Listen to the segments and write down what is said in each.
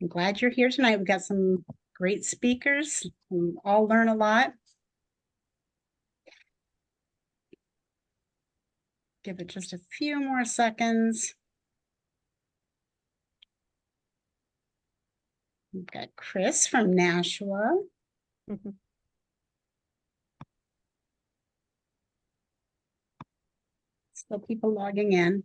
I'm glad you're here tonight. We've got some great speakers. We all learn a lot. Give it just a few more seconds. We've got Chris from Nashua. Still people logging in.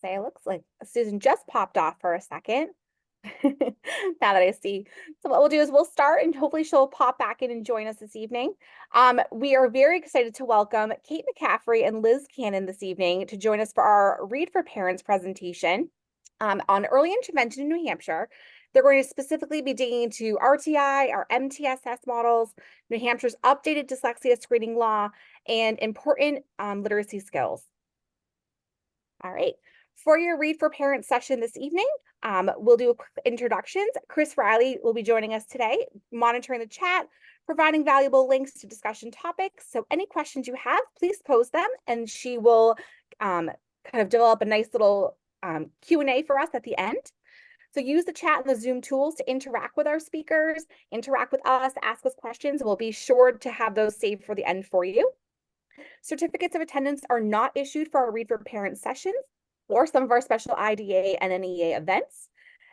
Say it looks like Susan just popped off for a second. Now that I see. So what we'll do is we'll start and hopefully she'll pop back in and join us this evening. We are very excited to welcome Kate McCaffery and Liz Cannon this evening to join us for our Read for Parents presentation on early intervention in New Hampshire. They're going to specifically be digging into RTI, our MTSS models, New Hampshire's updated dyslexia screening law, and important literacy skills. All right. For your Read for Parents session this evening, we'll do introductions. Chris Riley will be joining us today, monitoring the chat, providing valuable links to discussion topics. So any questions you have, please pose them, and she will kind of develop a nice little Q&A for us at the end. So use the chat and the Zoom tools to interact with our speakers, interact with us, ask us questions. We'll be sure to have those saved for the end for you. Certificates of attendance are not issued for our Read for Parents sessions or some of our special IDA-NNEA events.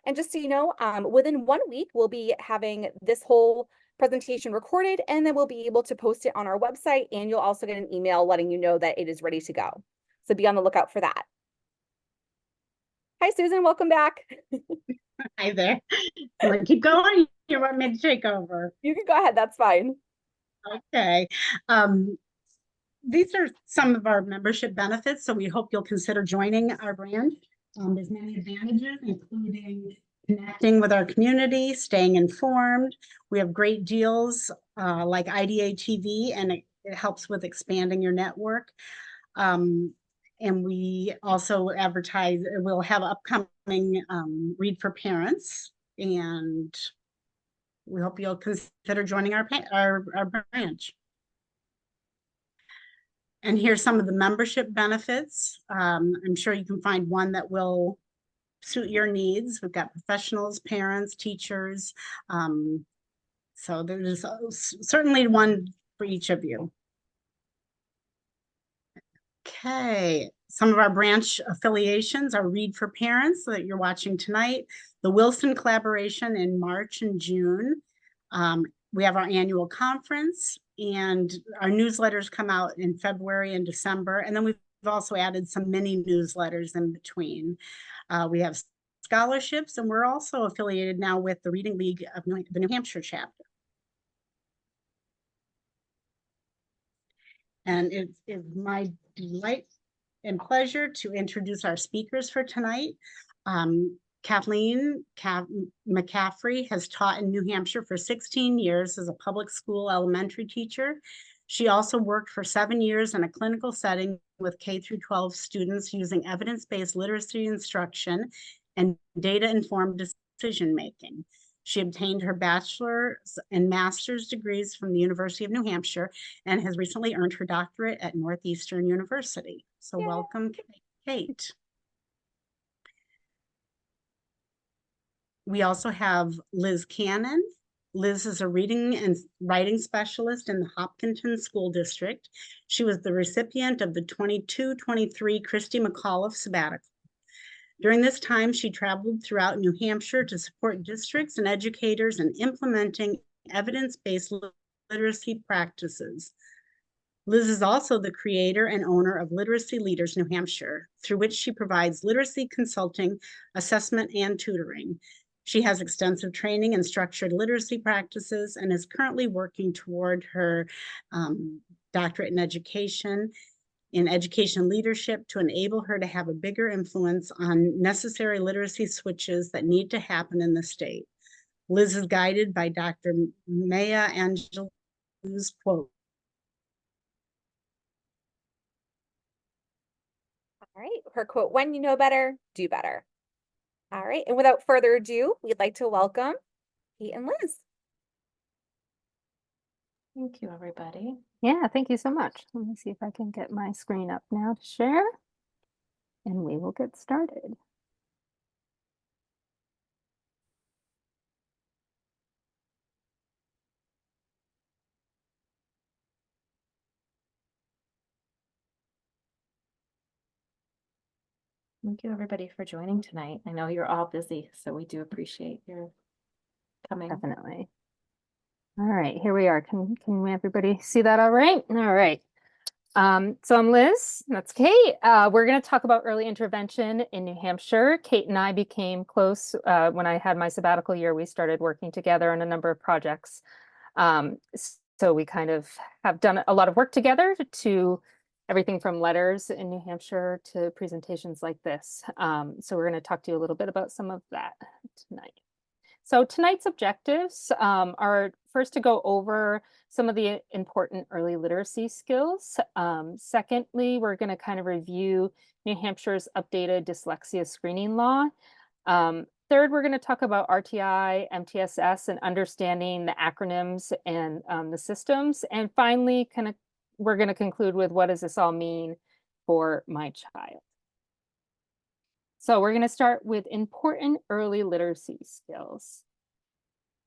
And just so you know, within 1 week, we'll be having this whole presentation recorded, and then we'll be able to post it on our website, and you'll also get an email letting you know that it is ready to go. So be on the lookout for that. Hi, Susan, welcome back. Hi there. You want to keep going? You want me to take over? You can go ahead, that's fine. Okay. These are some of our membership benefits, so we hope you'll consider joining our brand. There's many advantages, including connecting with our community, staying informed. We have great deals like IDA TV, and it helps with expanding your network. And we also advertise, we'll have upcoming Read for Parents, and we hope you'll consider joining our branch. And here's some of the membership benefits. I'm sure you can find one that will suit your needs. We've got professionals, parents, teachers. So there's certainly one for each of you. Okay, some of our branch affiliations are Read for Parents that you're watching tonight, the Wilson collaboration in March and June. We have our annual conference, and our newsletters come out in February and December. And then we've also added some mini newsletters in between. We have scholarships, and we're also affiliated now with the Reading League of the New Hampshire chapter. And it is my delight and pleasure to introduce our speakers for tonight. Kathleen McCaffery has taught in New Hampshire for 16 years as a public school elementary teacher. She also worked for 7 years in a clinical setting with K through 12 students using evidence-based literacy instruction and data-informed decision-making. She obtained her bachelor's and master's degrees from the University of New Hampshire and has recently earned her doctorate at Northeastern University. So welcome, Kate. We also have Liz Cannon. Liz is a reading and writing specialist in the Hopkinton School District. She was the recipient of the 22-23 Christy McAuliffe sabbatical. During this time, she traveled throughout New Hampshire to support districts and educators in implementing evidence-based literacy practices. Liz is also the creator and owner of Literacy Leaders New Hampshire, through which she provides literacy consulting, assessment, and tutoring. She has extensive training in structured literacy practices and is currently working toward her doctorate in education leadership to enable her to have a bigger influence on necessary literacy switches that need to happen in the state. Liz is guided by Dr. Maya Angelou's quote. All right, her quote, when you know better, do better. All right, and without further ado, we'd like to welcome Kate and Liz. Thank you, everybody. Yeah, thank you so much. Let me see if I can get my screen up now to share, and we will get started. Thank you, everybody, for joining tonight. I know you're all busy, so we do appreciate your coming. Definitely. All right, here we are. Can everybody see that all right? All right. So I'm Liz, that's Kate. We're going to talk about early intervention in New Hampshire. Kate and I became close when I had my sabbatical year. We started working together on a number of projects. So we kind of have done a lot of work together to everything from letters in New Hampshire to presentations like this. So we're going to talk to you a little bit about some of that tonight. So tonight's objectives are first to go over some of the important early literacy skills. Secondly, we're going to kind of review New Hampshire's updated dyslexia screening law. Third, we're going to talk about RTI, MTSS, and understanding the acronyms and the systems. And finally, we're going to conclude with what does this all mean for my child. So we're going to start with important early literacy skills.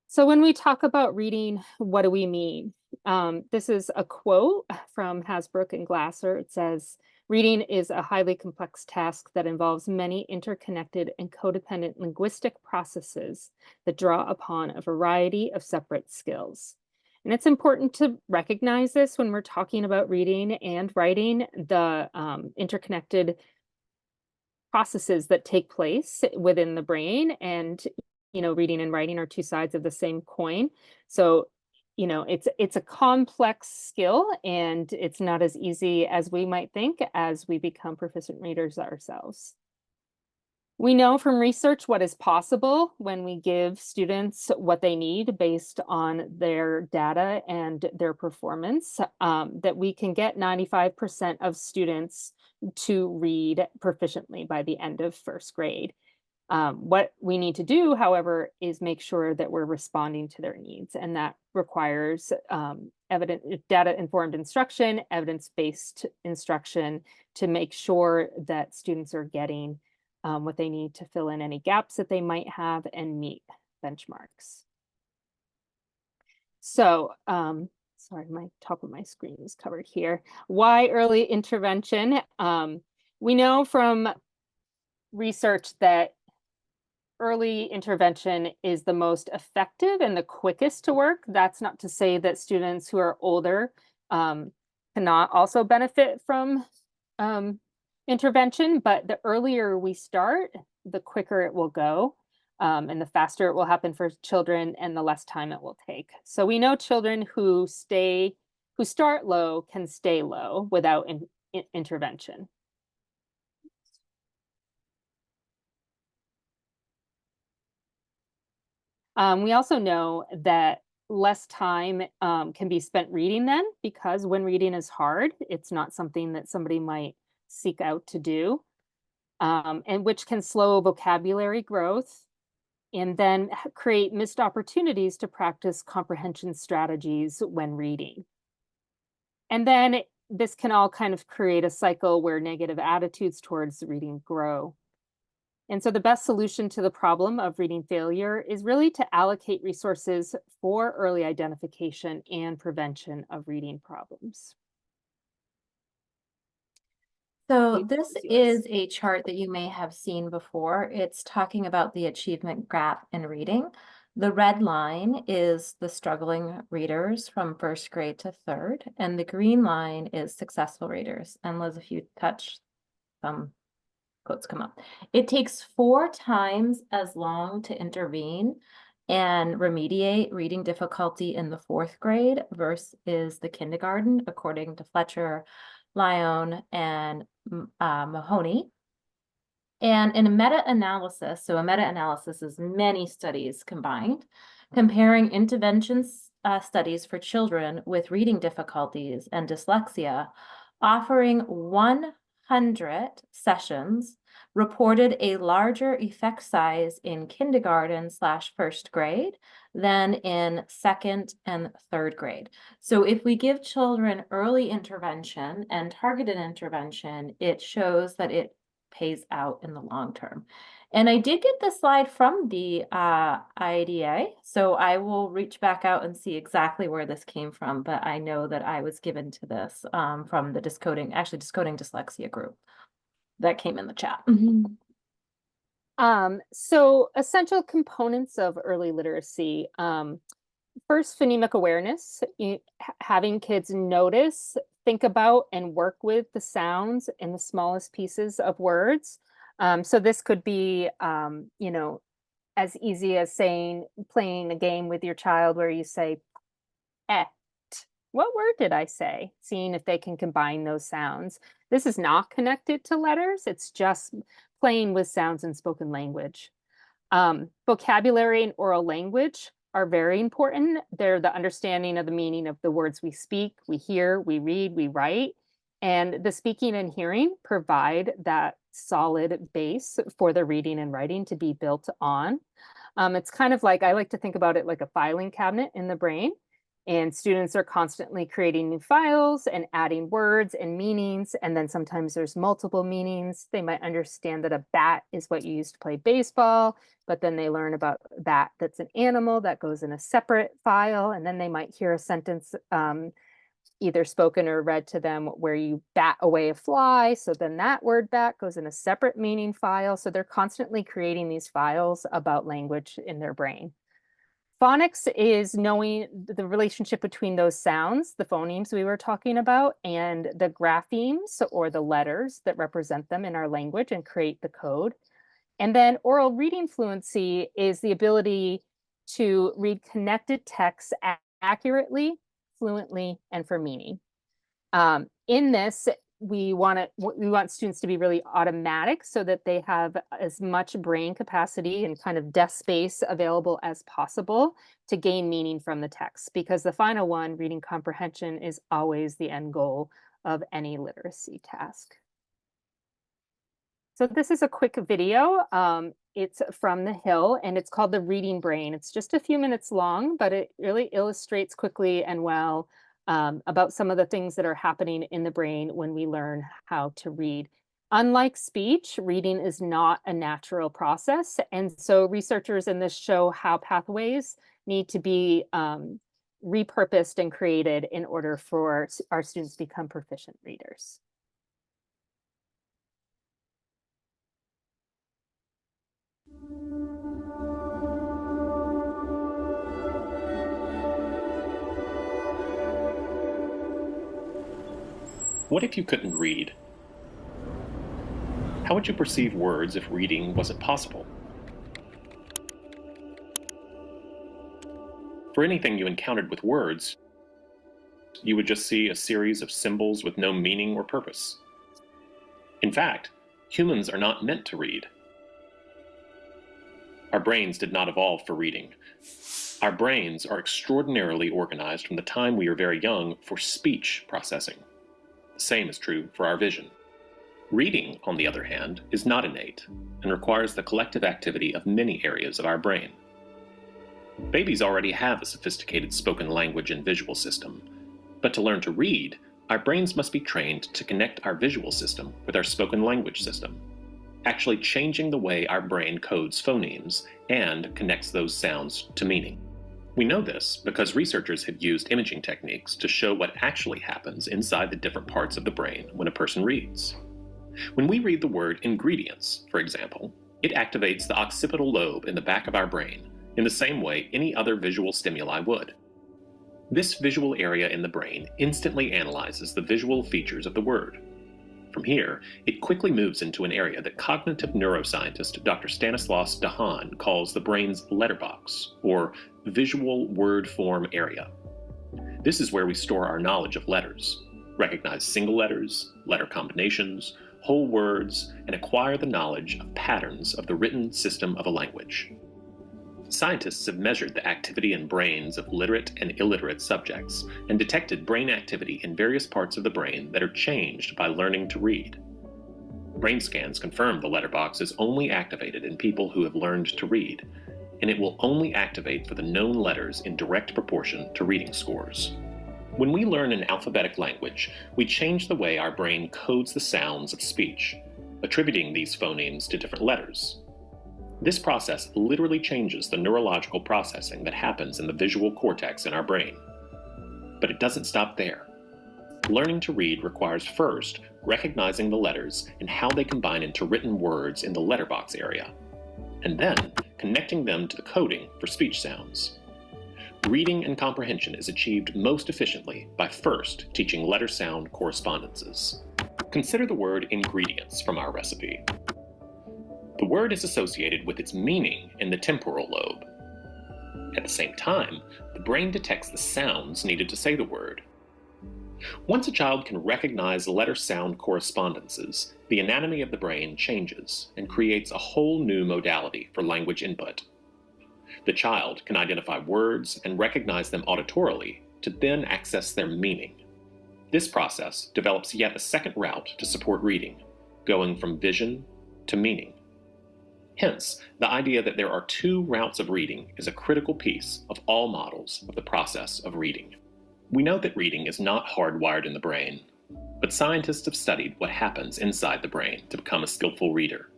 So when we talk about reading, what do we mean? This is a quote from Hasbrook and Glasser. It says, reading is a highly complex task that involves many interconnected and codependent linguistic processes that draw upon a variety of separate skills. And it's important to recognize this when we're talking about reading and writing, the interconnected processes that take place within the brain. And reading and writing are two sides of the same coin. So it's a complex skill, and it's not as easy as we might think as we become proficient readers ourselves. We know from research what is possible when we give students what they need based on their data and their performance, that we can get 95% of students to read proficiently by the end of first grade. What we need to do, however, is make sure that we're responding to their needs, and that requires data-informed instruction, evidence-based instruction to make sure that students are getting what they need to fill in any gaps that they might have and meet benchmarks. So, sorry, my top of my screen is covered here. Why early intervention? We know from research that early intervention is the most effective and the quickest to work. That's not to say that students who are older cannot also benefit from intervention, but the earlier we start, the quicker it will go, and the faster it will happen for children and the less time it will take. So we know children who start low can stay low without intervention. We also know that less time can be spent reading then, because when reading is hard, it's not something that somebody might seek out to do, and which can slow vocabulary growth and then create missed opportunities to practice comprehension strategies when reading. And then this can all kind of create a cycle where negative attitudes towards reading grow. And so the best solution to the problem of reading failure is really to allocate resources for early identification and prevention of reading problems. So Kate, this it's yours. is a chart that you may have seen before. It's talking about the achievement gap in reading. The red line is the struggling readers from first grade to third, and the green line is successful readers. And Liz, if you touch some quotes come up. It takes 4 times as long to intervene and remediate reading difficulty in the 4th grade versus the kindergarten, according to Fletcher, Lyon, and Mahoney. And in a meta-analysis, so a meta-analysis is many studies combined, comparing interventions studies for children with reading difficulties and dyslexia, offering 100 sessions, reported a larger effect size in kindergarten/first grade than in 2nd and 3rd grade. So if we give children early intervention and targeted intervention, it shows that it pays out in the long term. And I did get this slide from the IDA, so I will reach back out and see exactly where this came from, but I know that I was given to this from the Decoding Dyslexia group that came in the chat. So essential components of early literacy. First, phonemic awareness, having kids notice, think about, and work with the sounds in the smallest pieces of words. So this could be, as easy as playing a game with your child where you say, "et." What word did I say? Seeing if they can combine those sounds. This is not connected to letters. It's just playing with sounds in spoken language. Vocabulary and oral language are very important. They're the understanding of the meaning of the words we speak, we hear, we read, we write. And the speaking and hearing provide that solid base for the reading and writing to be built on. It's kind of like, I like to think about it like a filing cabinet in the brain. And students are constantly creating new files and adding words and meanings. And then sometimes there's multiple meanings. They might understand that a bat is what you use to play baseball, but then they learn about a bat that's an animal that goes in a separate file. And then they might hear a sentence either spoken or read to them where you bat away a fly. So then that word bat goes in a separate meaning file. So they're constantly creating these files about language in their brain. Phonics is knowing the relationship between those sounds, the phonemes we were talking about, and the graphemes or the letters that represent them in our language and create the code. And then oral reading fluency is the ability to read connected texts accurately, fluently, and for meaning. In this, we want students to be really automatic so that they have as much brain capacity and kind of desk space available as possible to gain meaning from the text, because the final one, reading comprehension, is always the end goal of any literacy task. So this is a quick video. It's from The Hill and it's called The Reading Brain. It's just a few minutes long, but it really illustrates quickly and well about some of the things that are happening in the brain when we learn how to read. Unlike speech, reading is not a natural process. And so researchers in this show how pathways need to be repurposed and created in order for our students to become proficient readers. What if you couldn't read? How would you perceive words if reading wasn't possible? For anything you encountered with words, you would just see a series of symbols with no meaning or purpose. In fact, humans are not meant to read. Our brains did not evolve for reading. Our brains are extraordinarily organized from the time we are very young for speech processing. The same is true for our vision. Reading, on the other hand, is not innate and requires the collective activity of many areas of our brain. Babies already have a sophisticated spoken language and visual system, but to learn to read, our brains must be trained to connect our visual system with our spoken language system. actually changing the way our brain codes phonemes and connects those sounds to meaning. We know this because researchers have used imaging techniques to show what actually happens inside the different parts of the brain when a person reads. When we read the word ingredients, for example, it activates the occipital lobe in the back of our brain in the same way any other visual stimuli would. This visual area in the brain instantly analyzes the visual features of the word. From here, it quickly moves into an area that cognitive neuroscientist Dr. Stanislaus Dehaene calls the brain's letterbox, or visual word form area. This is where we store our knowledge of letters, recognize single letters, letter combinations, whole words, and acquire the knowledge of patterns of the written system of a language. Scientists have measured the activity in brains of literate and illiterate subjects and detected brain activity in various parts of the brain that are changed by learning to read. Brain scans confirm the letterbox is only activated in people who have learned to read, and it will only activate for the known letters in direct proportion to reading scores. When we learn an alphabetic language, we change the way our brain codes the sounds of speech, attributing these phonemes to different letters. This process literally changes the neurological processing that happens in the visual cortex in our brain. But it doesn't stop there. Learning to read requires first recognizing the letters and how they combine into written words in the letterbox area, and then connecting them to the coding for speech sounds. Reading and comprehension is achieved most efficiently by first teaching letter-sound correspondences. Consider the word ingredients from our recipe. The word is associated with its meaning in the temporal lobe. At the same time, the brain detects the sounds needed to say the word. Once a child can recognize letter-sound correspondences, the anatomy of the brain changes and creates a whole new modality for language input. The child can identify words and recognize them auditorily to then access their meaning. This process develops yet a second route to support reading, going from vision to meaning. Hence, the idea that there are two routes of reading is a critical piece of all models of the process of reading. We know that reading is not hardwired in the brain, but scientists have studied what happens inside the brain to become a skillful reader.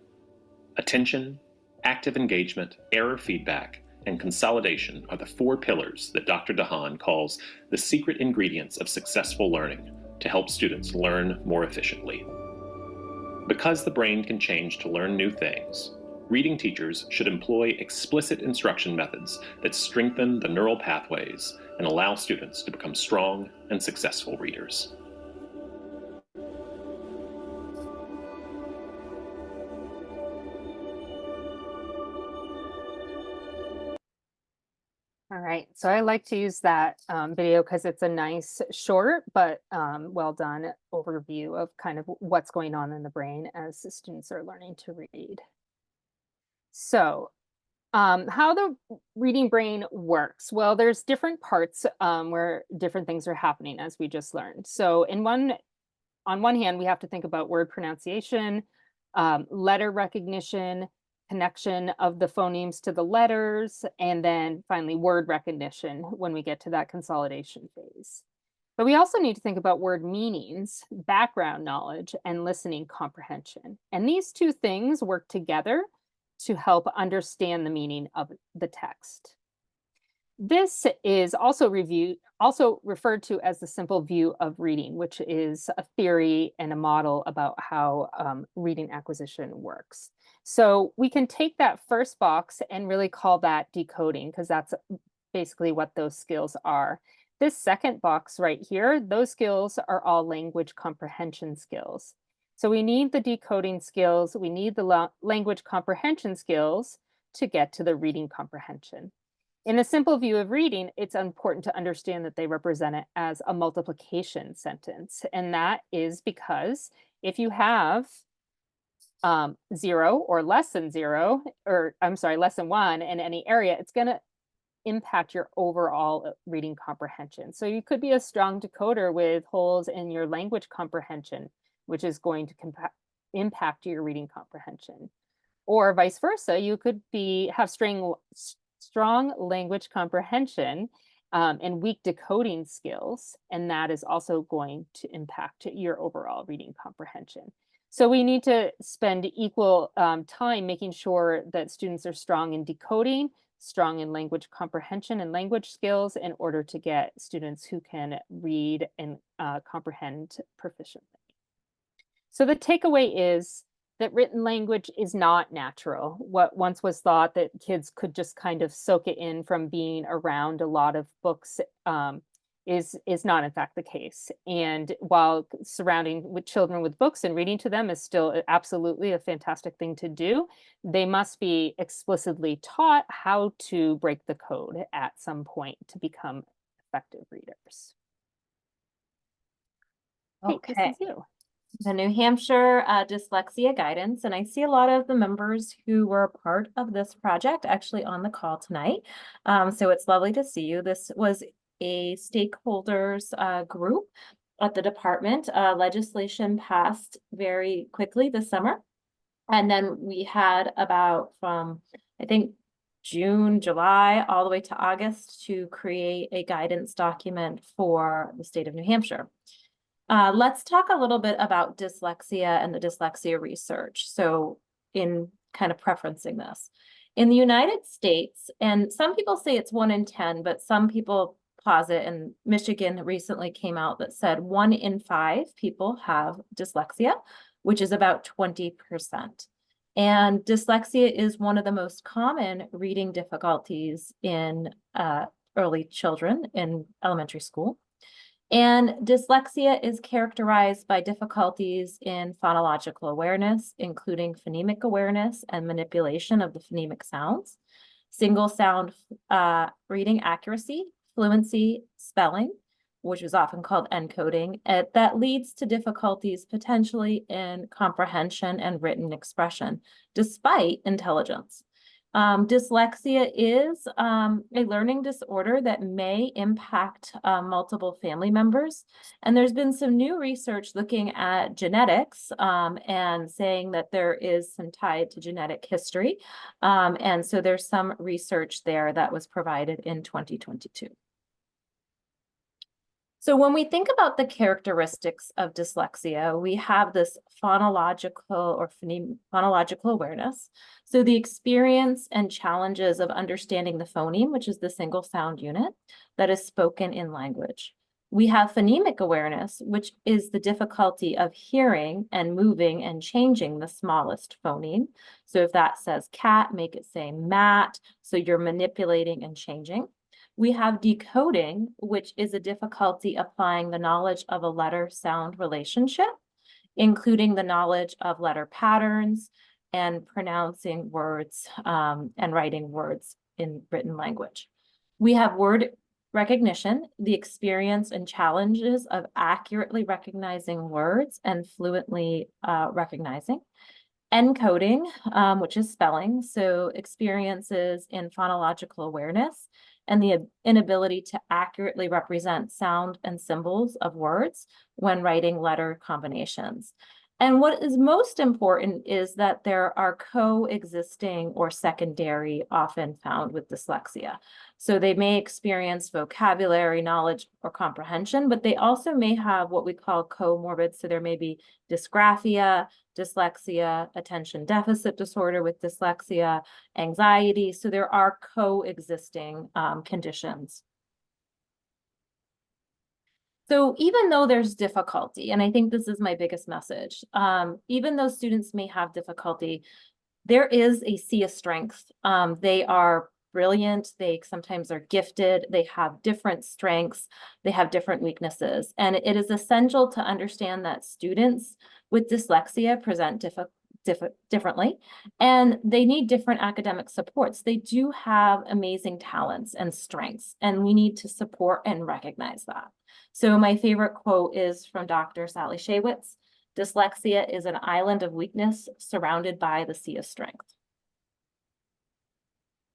Attention, active engagement, error feedback, and consolidation are the four pillars that Dr. Dehaene calls the secret ingredients of successful learning to help students learn more efficiently. Because the brain can change to learn new things, reading teachers should employ explicit instruction methods that strengthen the neural pathways and allow students to become strong and successful readers. All right, so I like to use that video because it's a nice, short, but well done overview of kind of what's going on in the brain as the students are learning to read. So how the reading brain works. Well, there's different parts where different things are happening, as we just learned. So on one hand, we have to think about word pronunciation, letter recognition, connection of the phonemes to the letters, and then finally word recognition when we get to that consolidation phase. But we also need to think about word meanings, background knowledge, and listening comprehension. And these two things work together to help understand the meaning of the text. This is also referred to as the simple view of reading, which is a theory and a model about how reading acquisition works. So we can take that first box and really call that decoding, because that's basically what those skills are. This second box right here, those skills are all language comprehension skills. So we need the decoding skills, we need the language comprehension skills to get to the reading comprehension. In a simple view of reading, it's important to understand that they represent it as a multiplication sentence. And that is because if you have 0 or less than 0, or I'm sorry, less than 1 in any area, it's going to impact your overall reading comprehension. So you could be a strong decoder with holes in your language comprehension, which is going to impact your reading comprehension. Or vice versa, you could have strong language comprehension and weak decoding skills, and that is also going to impact your overall reading comprehension. So we need to spend equal time making sure that students are strong in decoding, strong in language comprehension and language skills in order to get students who can read and comprehend proficiently. So the takeaway is that written language is not natural. What once was thought that kids could just kind of soak it in from being around a lot of books is not in fact the case. And while surrounding with children with books and reading to them is still absolutely a fantastic thing to do, they must be explicitly taught how to break the code at some point to become effective readers. Okay. This is you. The New Hampshire Dyslexia Guidance, and I see a lot of the members who were part of this project actually on the call tonight. So it's lovely to see you. This was a stakeholders group at the department. Legislation passed very quickly this summer. And then we had about from, I think, June, July, all the way to August to create a guidance document for the state of New Hampshire. Let's talk a little bit about dyslexia and the dyslexia research. So in kind of preferencing this. In the United States, and some people say it's 1 in 10, but some people posit, and Michigan recently came out that said 1 in 5 people have dyslexia, which is about 20%. And dyslexia is one of the most common reading difficulties in early children in elementary school. And dyslexia is characterized by difficulties in phonological awareness, including phonemic awareness and manipulation of the phonemic sounds, single sound reading accuracy, fluency, spelling, which is often called encoding, that leads to difficulties potentially in comprehension and written expression, despite intelligence. Dyslexia is a learning disorder that may impact multiple family members. And there's been some new research looking at genetics and saying that there is some tie to genetic history. And so there's some research there that was provided in 2022. So when we think about the characteristics of dyslexia, we have this phonological awareness. So the experience and challenges of understanding the phoneme, which is the single sound unit that is spoken in language. We have phonemic awareness, which is the difficulty of hearing and moving and changing the smallest phoneme. So if that says cat, make it say mat. So you're manipulating and changing. We have decoding, which is a difficulty applying the knowledge of a letter-sound relationship, including the knowledge of letter patterns and pronouncing words and writing words in written language. We have word recognition, the experience and challenges of accurately recognizing words and fluently recognizing. Encoding, which is spelling, so experiences in phonological awareness and the inability to accurately represent sound and symbols of words when writing letter combinations. And what is most important is that there are coexisting or secondary often found with dyslexia. So they may experience vocabulary, knowledge, or comprehension, but they also may have what we call comorbid. So there may be dysgraphia, dyslexia, attention deficit disorder with dyslexia, anxiety. So there are coexisting conditions. So even though there's difficulty, and I think this is my biggest message, even though students may have difficulty, there is a sea of strength. They are brilliant. They sometimes are gifted. They have different strengths. They have different weaknesses. And it is essential to understand that students with dyslexia present differently, and they need different academic supports. They do have amazing talents and strengths, and we need to support and recognize that. So my favorite quote is from Dr. Sally Shaywitz: "Dyslexia is an island of weakness surrounded by the sea of strength."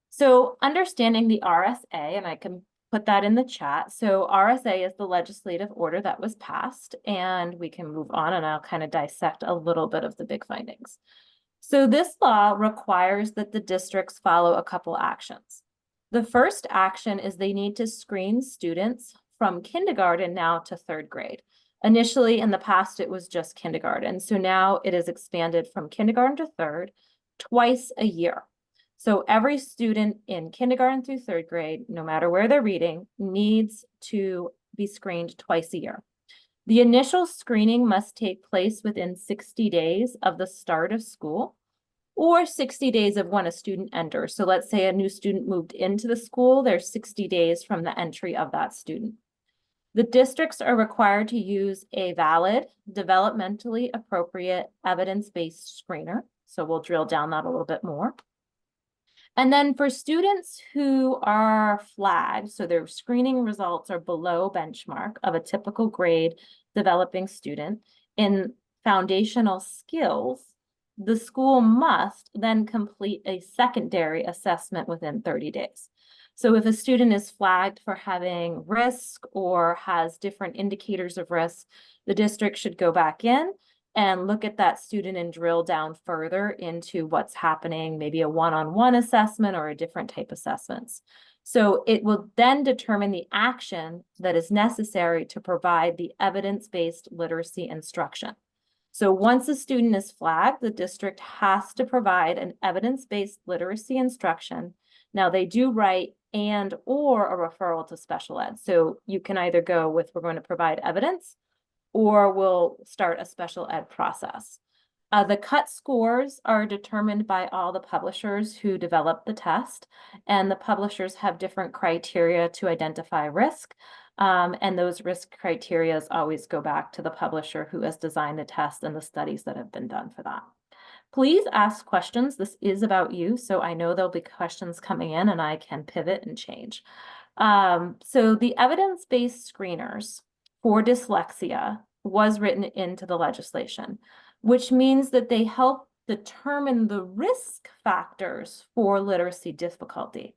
So understanding the RSA, and I can put that in the chat. So RSA is the legislative order that was passed, and we can move on and I'll kind of dissect a little bit of the big findings. So this law requires that the districts follow a couple actions. The first action is they need to screen students from kindergarten now to 3rd grade. Initially, in the past, it was just kindergarten. So now it is expanded from kindergarten to third twice a year. So every student in kindergarten through third grade, no matter where they're reading, needs to be screened twice a year. The initial screening must take place within 60 days of the start of school or 60 days of when a student enters. So let's say a new student moved into the school, there's 60 days from the entry of that student. The districts are required to use a valid, developmentally appropriate, evidence-based screener. So we'll drill down that a little bit more. And then for students who are flagged, so their screening results are below benchmark of a typical grade developing student in foundational skills, the school must then complete a secondary assessment within 30 days. So if a student is flagged for having risk or has different indicators of risk, the district should go back in and look at that student and drill down further into what's happening, maybe a one-on-one assessment or a different type assessments. So it will then determine the action that is necessary to provide the evidence-based literacy instruction. So once a student is flagged, the district has to provide an evidence-based literacy instruction. Now they do write and or a referral to special ed. So you can either go with, we're going to provide evidence, or we'll start a special ed process. The cut scores are determined by all the publishers who develop the test, and the publishers have different criteria to identify risk. And those risk criteria always go back to the publisher who has designed the test and the studies that have been done for that. Please ask questions. This is about you, so I know there'll be questions coming in and I can pivot and change. So the evidence-based screeners for dyslexia was written into the legislation, which means that they help determine the risk factors for literacy difficulty.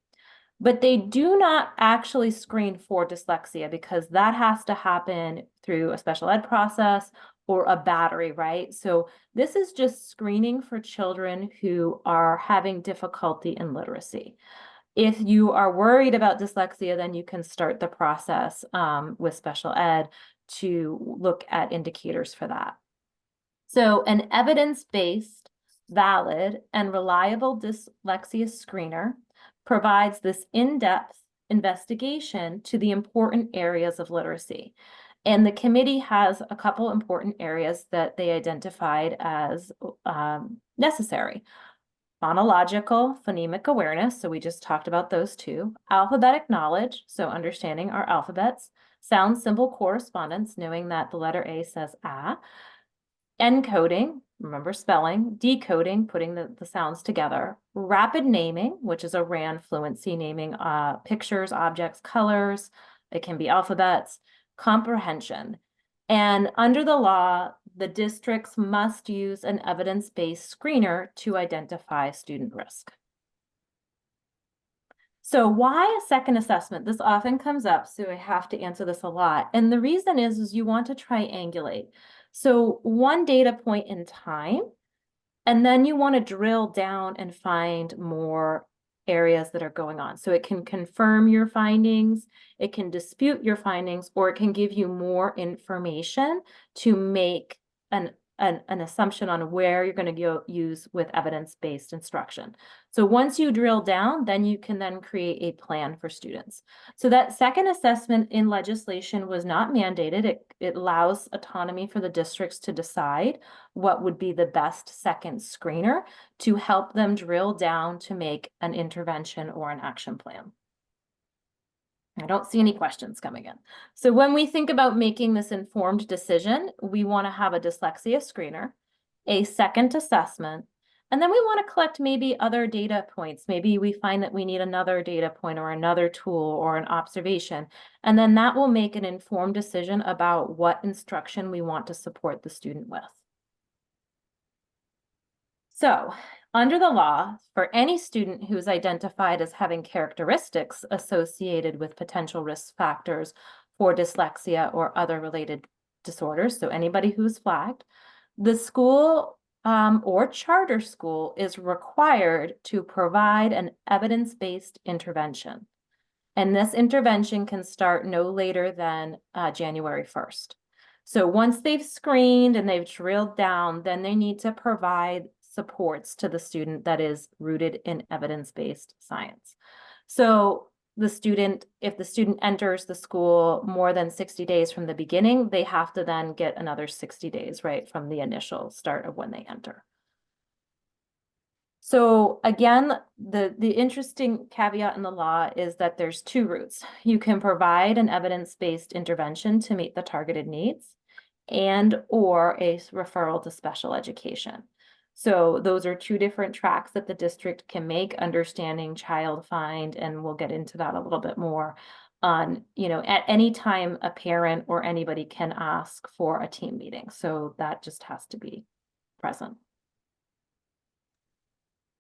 But they do not actually screen for dyslexia because that has to happen through a special ed process or a battery, right? So this is just screening for children who are having difficulty in literacy. If you are worried about dyslexia, then you can start the process with special ed to look at indicators for that. So an evidence-based, valid, and reliable dyslexia screener provides this in-depth investigation to the important areas of literacy. And the committee has a couple important areas that they identified as necessary. Phonological, phonemic awareness, so we just talked about those two. Alphabetic knowledge, so understanding our alphabets. Sound symbol correspondence, knowing that the letter A says ah. Encoding, remember spelling. Decoding, putting the sounds together. Rapid naming, which is a RAN fluency, naming pictures, objects, colors. It can be alphabets. Comprehension. And under the law, the districts must use an evidence-based screener to identify student risk. So why a second assessment? This often comes up, so I have to answer this a lot. And the reason is you want to triangulate. So one data point in time, and then you want to drill down and find more areas that are going on. So it can confirm your findings, it can dispute your findings, or it can give you more information to make an assumption on where you're going to go use with evidence-based instruction. So once you drill down, then you can then create a plan for students. So that second assessment in legislation was not mandated. It allows autonomy for the districts to decide what would be the best second screener to help them drill down to make an intervention or an action plan. I don't see any questions coming in. So when we think about making this informed decision, we want to have a dyslexia screener, a second assessment, and then we want to collect maybe other data points. Maybe we find that we need another data point or another tool or an observation, and then that will make an informed decision about what instruction we want to support the student with. So, under the law, for any student who is identified as having characteristics associated with potential risk factors for dyslexia or other related disorders, so anybody who's flagged, the school or charter school is required to provide an evidence-based intervention. And this intervention can start no later than January 1st. So once they've screened and they've drilled down, then they need to provide supports to the student that is rooted in evidence-based science. So if the student enters the school more than 60 days from the beginning, they have to then get another 60 days, right, from the initial start of when they enter. So again, the interesting caveat in the law is that there's two routes. You can provide an evidence-based intervention to meet the targeted needs or a referral to special education. So those are two different tracks that the district can make, understanding child find, and we'll get into that a little bit more on, at any time a parent or anybody can ask for a team meeting. So that just has to be present.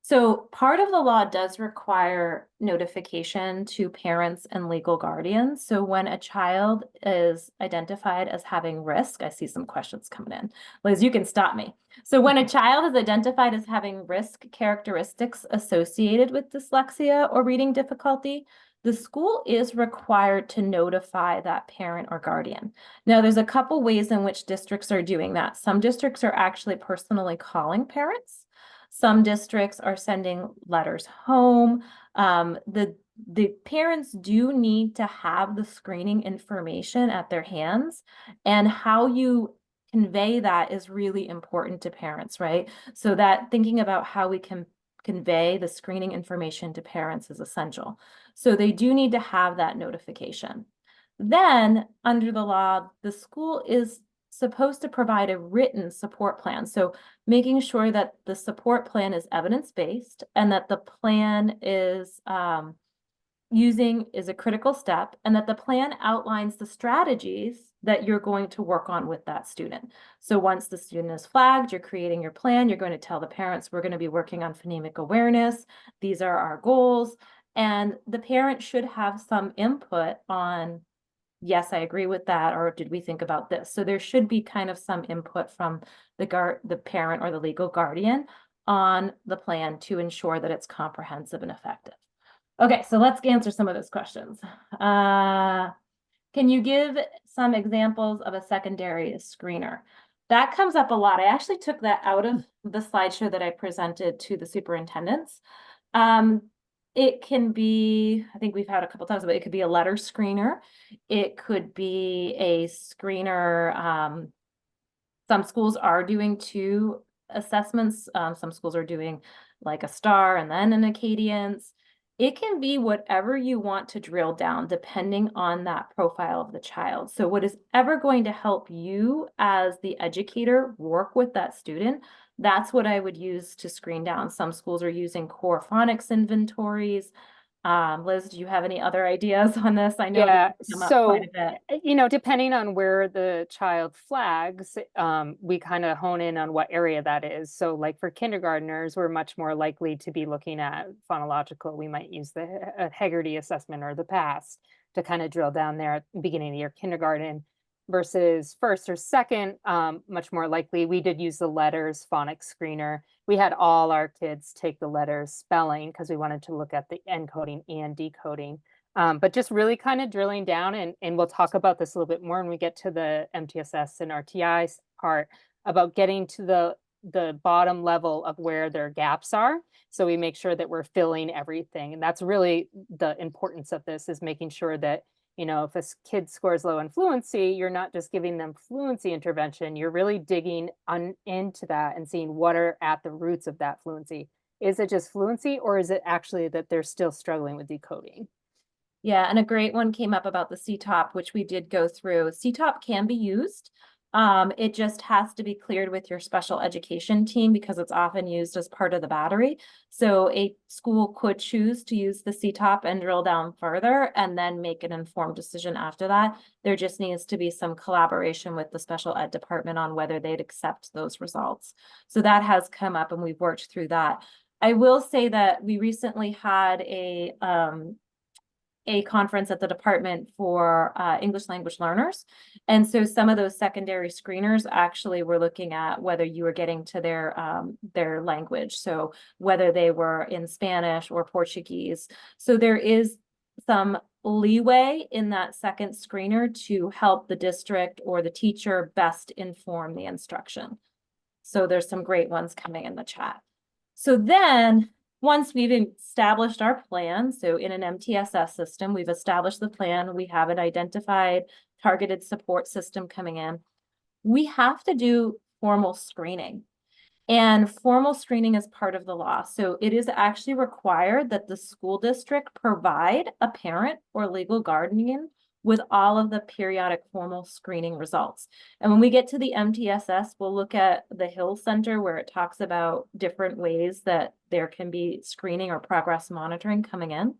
So part of the law does require notification to parents and legal guardians. So when a child is identified as having risk, I see some questions coming in. Liz, you can stop me. So when a child is identified as having risk characteristics associated with dyslexia or reading difficulty, the school is required to notify that parent or guardian. Now, there's a couple ways in which districts are doing that. Some districts are actually personally calling parents. Some districts are sending letters home. The parents do need to have the screening information at their hands, and how you convey that is really important to parents, right? So that thinking about how we can convey the screening information to parents is essential. So they do need to have that notification. Then under the law, the school is supposed to provide a written support plan. So making sure that the support plan is evidence-based and that the plan is is a critical step, and that the plan outlines the strategies that you're going to work on with that student. So once the student is flagged, you're creating your plan, you're going to tell the parents, we're going to be working on phonemic awareness. These are our goals. And the parent should have some input on, yes, I agree with that, or did we think about this? So there should be kind of some input from the parent or the legal guardian on the plan to ensure that it's comprehensive and effective. Okay, so let's answer some of those questions. Can you give some examples of a secondary screener? That comes up a lot. I actually took that out of the slideshow that I presented to the superintendents. It can be, I think we've had a couple times, but it could be a letter screener. It could be a screener. Some schools are doing 2 assessments. Some schools are doing like a STAR and then an Acadians. It can be whatever you want to drill down depending on that profile of the child. So what is ever going to help you as the educator work with that student, that's what I would use to screen down. Some schools are using core phonics inventories. Liz, do you have any other ideas on this? I know Yeah, that come up so, quite a bit. depending on where the child flags, we kind of hone in on what area that is. So like for kindergartners, we're much more likely to be looking at phonological. We might use the Heggerty assessment or the PASS to kind of drill down there at the beginning of your kindergarten, versus first or second, much more likely. We did use the letters phonics screener. We had all our kids take the letters spelling because we wanted to look at the encoding and decoding. But just really kind of drilling down, and we'll talk about this a little bit more when we get to the MTSS and RTI part, about getting to the bottom level of where their gaps are. So we make sure that we're filling everything. And that's really the importance of this, is making sure that, if a kid scores low in fluency, you're not just giving them fluency intervention, you're really digging into that and seeing what are at the roots of that fluency. Is it just fluency, or is it actually that they're still struggling with decoding? Yeah, and a great one came up about the CTOP, which we did go through. CTOP can be used. It just has to be cleared with your special education team because it's often used as part of the battery. So a school could choose to use the CTOP and drill down further and then make an informed decision after that. There just needs to be some collaboration with the special ed department on whether they'd accept those results. So that has come up and we've worked through that. I will say that we recently had a conference at the department for English language learners. And so some of those secondary screeners actually were looking at whether you were getting to their language. So whether they were in Spanish or Portuguese. So there is some leeway in that second screener to help the district or the teacher best inform the instruction. So there's some great ones coming in the chat. So then once we've established our plan, so in an MTSS system, we've established the plan, we have an identified targeted support system coming in, we have to do formal screening. And formal screening is part of the law. So it is actually required that the school district provide a parent or legal guardian with all of the periodic formal screening results. And when we get to the MTSS, we'll look at the Hill Center where it talks about different ways that there can be screening or progress monitoring coming in.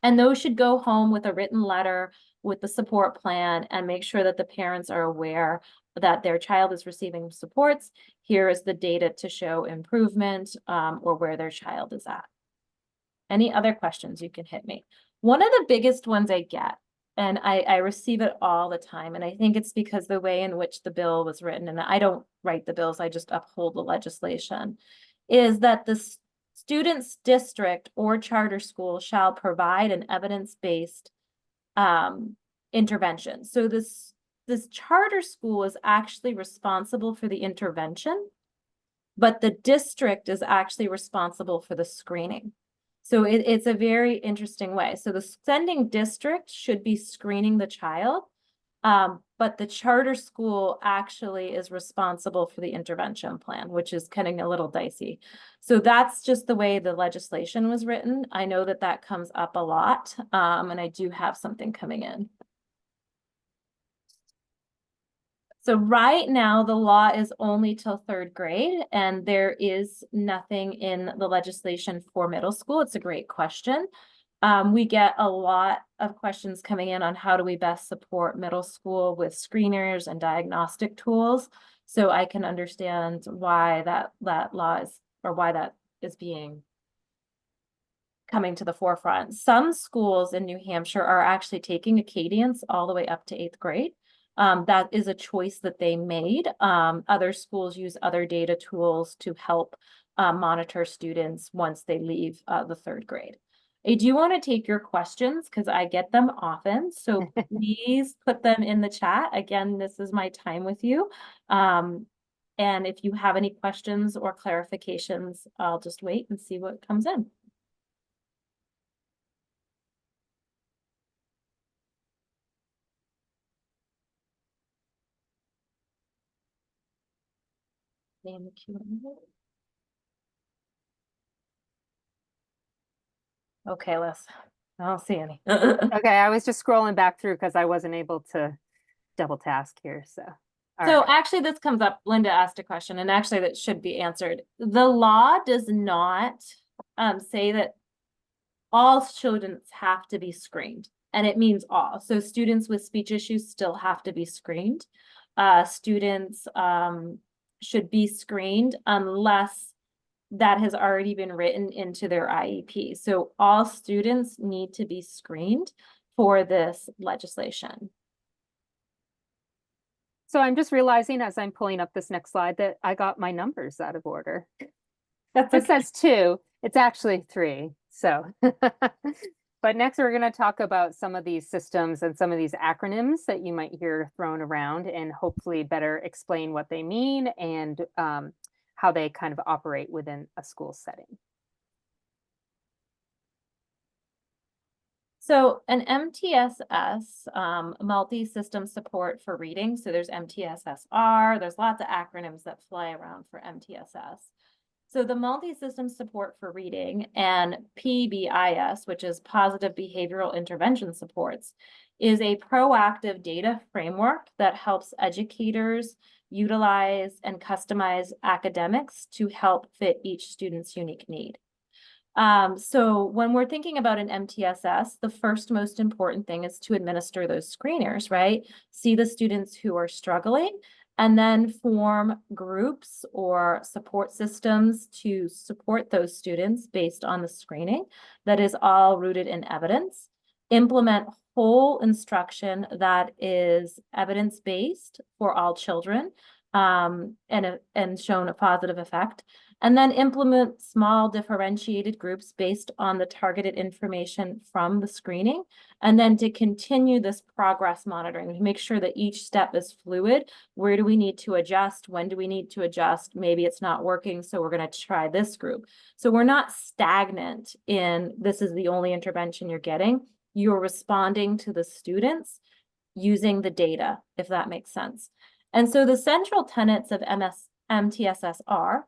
And those should go home with a written letter with the support plan and make sure that the parents are aware that their child is receiving supports. Here is the data to show improvement or where their child is at. Any other questions, you can hit me. One of the biggest ones I get, and I receive it all the time, and I think it's because the way in which the bill was written, and I don't write the bills, I just uphold the legislation, is that the student's district or charter school shall provide an evidence-based intervention. So this charter school is actually responsible for the intervention, but the district is actually responsible for the screening. So it's a very interesting way. So the sending district should be screening the child, but the charter school actually is responsible for the intervention plan, which is getting a little dicey. So that's just the way the legislation was written. I know that that comes up a lot, and I do have something coming in. So right now, the law is only till 3rd grade, and there is nothing in the legislation for middle school. It's a great question. We get a lot of questions coming in on how do we best support middle school with screeners and diagnostic tools. So I can understand why that law is, or why that is coming to the forefront. Some schools in New Hampshire are actually taking Acadians all the way up to 8th grade. That is a choice that they made. Other schools use other data tools to help monitor students once they leave the 3rd grade. I do want to take your questions because I get them often. So please put them in the chat. Again, this is my time with you. And if you have any questions or clarifications, I'll just wait and see what comes in. In the Q&A. Okay, Liz, I don't see any. Okay, I was just scrolling back through because I wasn't able to double task here, so. So actually this comes up, Linda asked a question, and actually that should be answered. The law does not say that all students have to be screened, and it means all. So students with speech issues still have to be screened. Students should be screened unless that has already been written into their IEP. So all students need to be screened for this legislation. So I'm just realizing as I'm pulling up this next slide that I got my numbers out of order. It says 2, it's actually 3, so. But next we're going to talk about some of these systems and some of these acronyms that you might hear thrown around and hopefully better explain what they mean and how they kind of operate within a school setting. So an MTSS, multi-system support for reading. So there's MTSSR, there's lots of acronyms that fly around for MTSS. So the multi-system support for reading and PBIS, which is positive behavioral intervention supports, is a proactive data framework that helps educators utilize and customize academics to help fit each student's unique need. So when we're thinking about an MTSS, the first most important thing is to administer those screeners, right? See the students who are struggling and then form groups or support systems to support those students based on the screening that is all rooted in evidence. Implement whole instruction that is evidence-based for all children and shown a positive effect. and then implement small differentiated groups based on the targeted information from the screening, and then to continue this progress monitoring to make sure that each step is fluid. Where do we need to adjust? When do we need to adjust? Maybe it's not working, so we're going to try this group. So we're not stagnant in this is the only intervention you're getting. You're responding to the students using the data, if that makes sense. And so the central tenets of MTSS are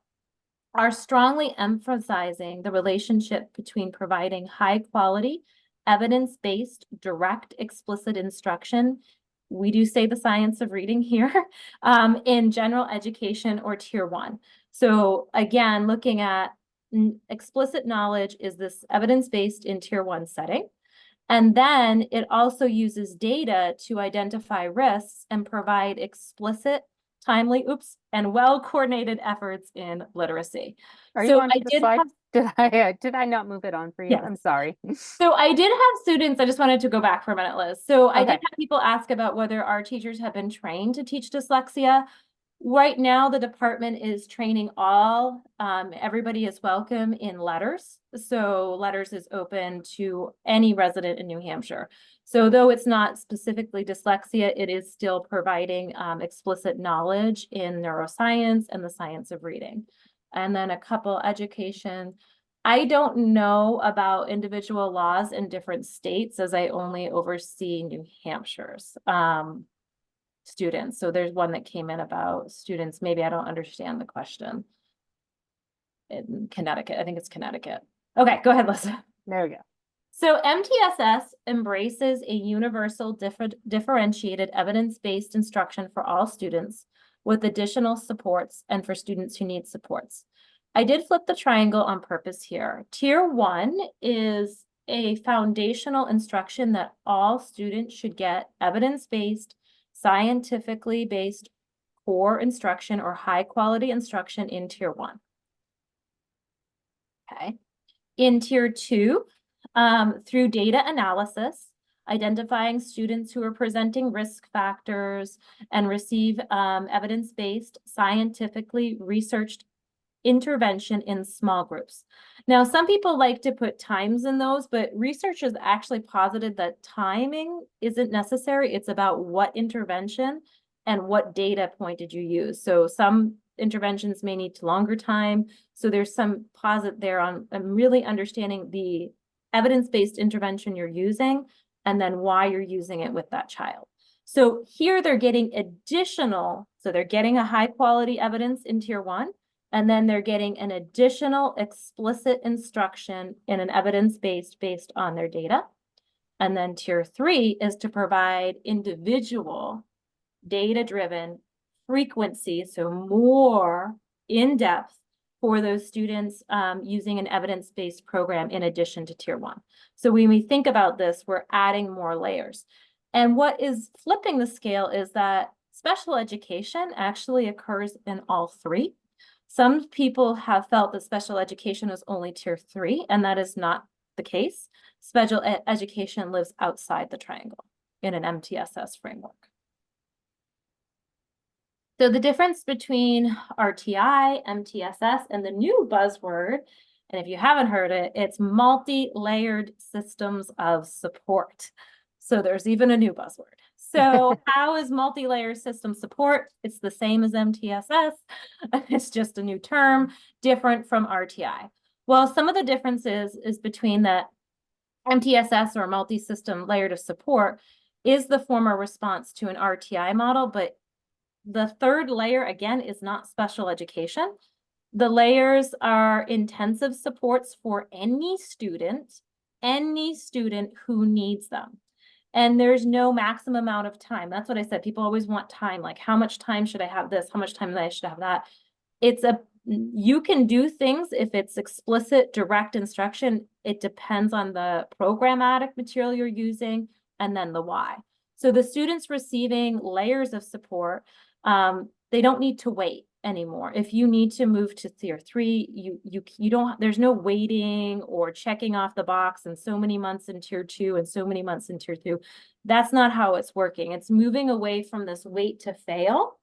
strongly emphasizing the relationship between providing high quality, evidence-based, direct, explicit instruction. We do say the science of reading here in general education or tier 1. So again, looking at explicit knowledge is this evidence-based in tier 1 setting. And then it also uses data to identify risks and provide explicit, timely, and well-coordinated efforts in literacy. Are So you on I the did slide? have, Did I not move it on for you? Yes. I'm sorry. so I did have students, I just wanted to go back for a minute, Liz. So I did Okay. have people ask about whether our teachers have been trained to teach dyslexia. Right now, the department is training all, everybody is welcome in letters. So letters is open to any resident in New Hampshire. So though it's not specifically dyslexia, it is still providing explicit knowledge in neuroscience and the science of reading. And then a couple education. I don't know about individual laws in different states as I only oversee New Hampshire's. Students. So there's one that came in about students. Maybe I don't understand the question. In Connecticut, I think it's Connecticut. Okay, go ahead, Lisa. There we go. So MTSS embraces a universal differentiated evidence-based instruction for all students with additional supports and for students who need supports. I did flip the triangle on purpose here. Tier 1 is a foundational instruction that all students should get evidence-based, scientifically based core instruction or high quality instruction in tier 1. Okay. In tier 2, through data analysis, identifying students who are presenting risk factors and receive evidence-based, scientifically researched intervention in small groups. Now, some people like to put times in those, but research has actually posited that timing isn't necessary. It's about what intervention and what data point did you use. So some interventions may need longer time. So there's some posit there on really understanding the evidence-based intervention you're using and then why you're using it with that child. So here they're getting additional, so they're getting a high quality evidence in tier 1. And then they're getting an additional explicit instruction in an evidence-based based on their data. And then tier 3 is to provide individual data-driven frequency, so more in-depth for those students using an evidence-based program in addition to tier 1. So when we think about this, we're adding more layers. And what is flipping the scale is that special education actually occurs in all 3. Some people have felt that special education is only tier 3, and that is not the case. Special education lives outside the triangle in an MTSS framework. So the difference between RTI, MTSS, and the new buzzword, and if you haven't heard it, it's multi-layered systems of support. So there's even a new buzzword. So how is multi-layer system support? It's the same as MTSS. It's just a new term, different from RTI. Well, some of the differences is between the MTSS or multi-system layered of support is the former response to an RTI model, but the third layer, again, is not special education. The layers are intensive supports for any student who needs them. And there's no maximum amount of time. That's what I said. People always want time. Like, how much time should I have this? How much time I should have that? You can do things if it's explicit, direct instruction. It depends on the programmatic material you're using and then the why. So the students receiving layers of support, they don't need to wait anymore. If you need to move to tier 3, you don't, there's no waiting or checking off the box and so many months in tier 2 and so many months in tier 2. That's not how it's working. It's moving away from this wait to fail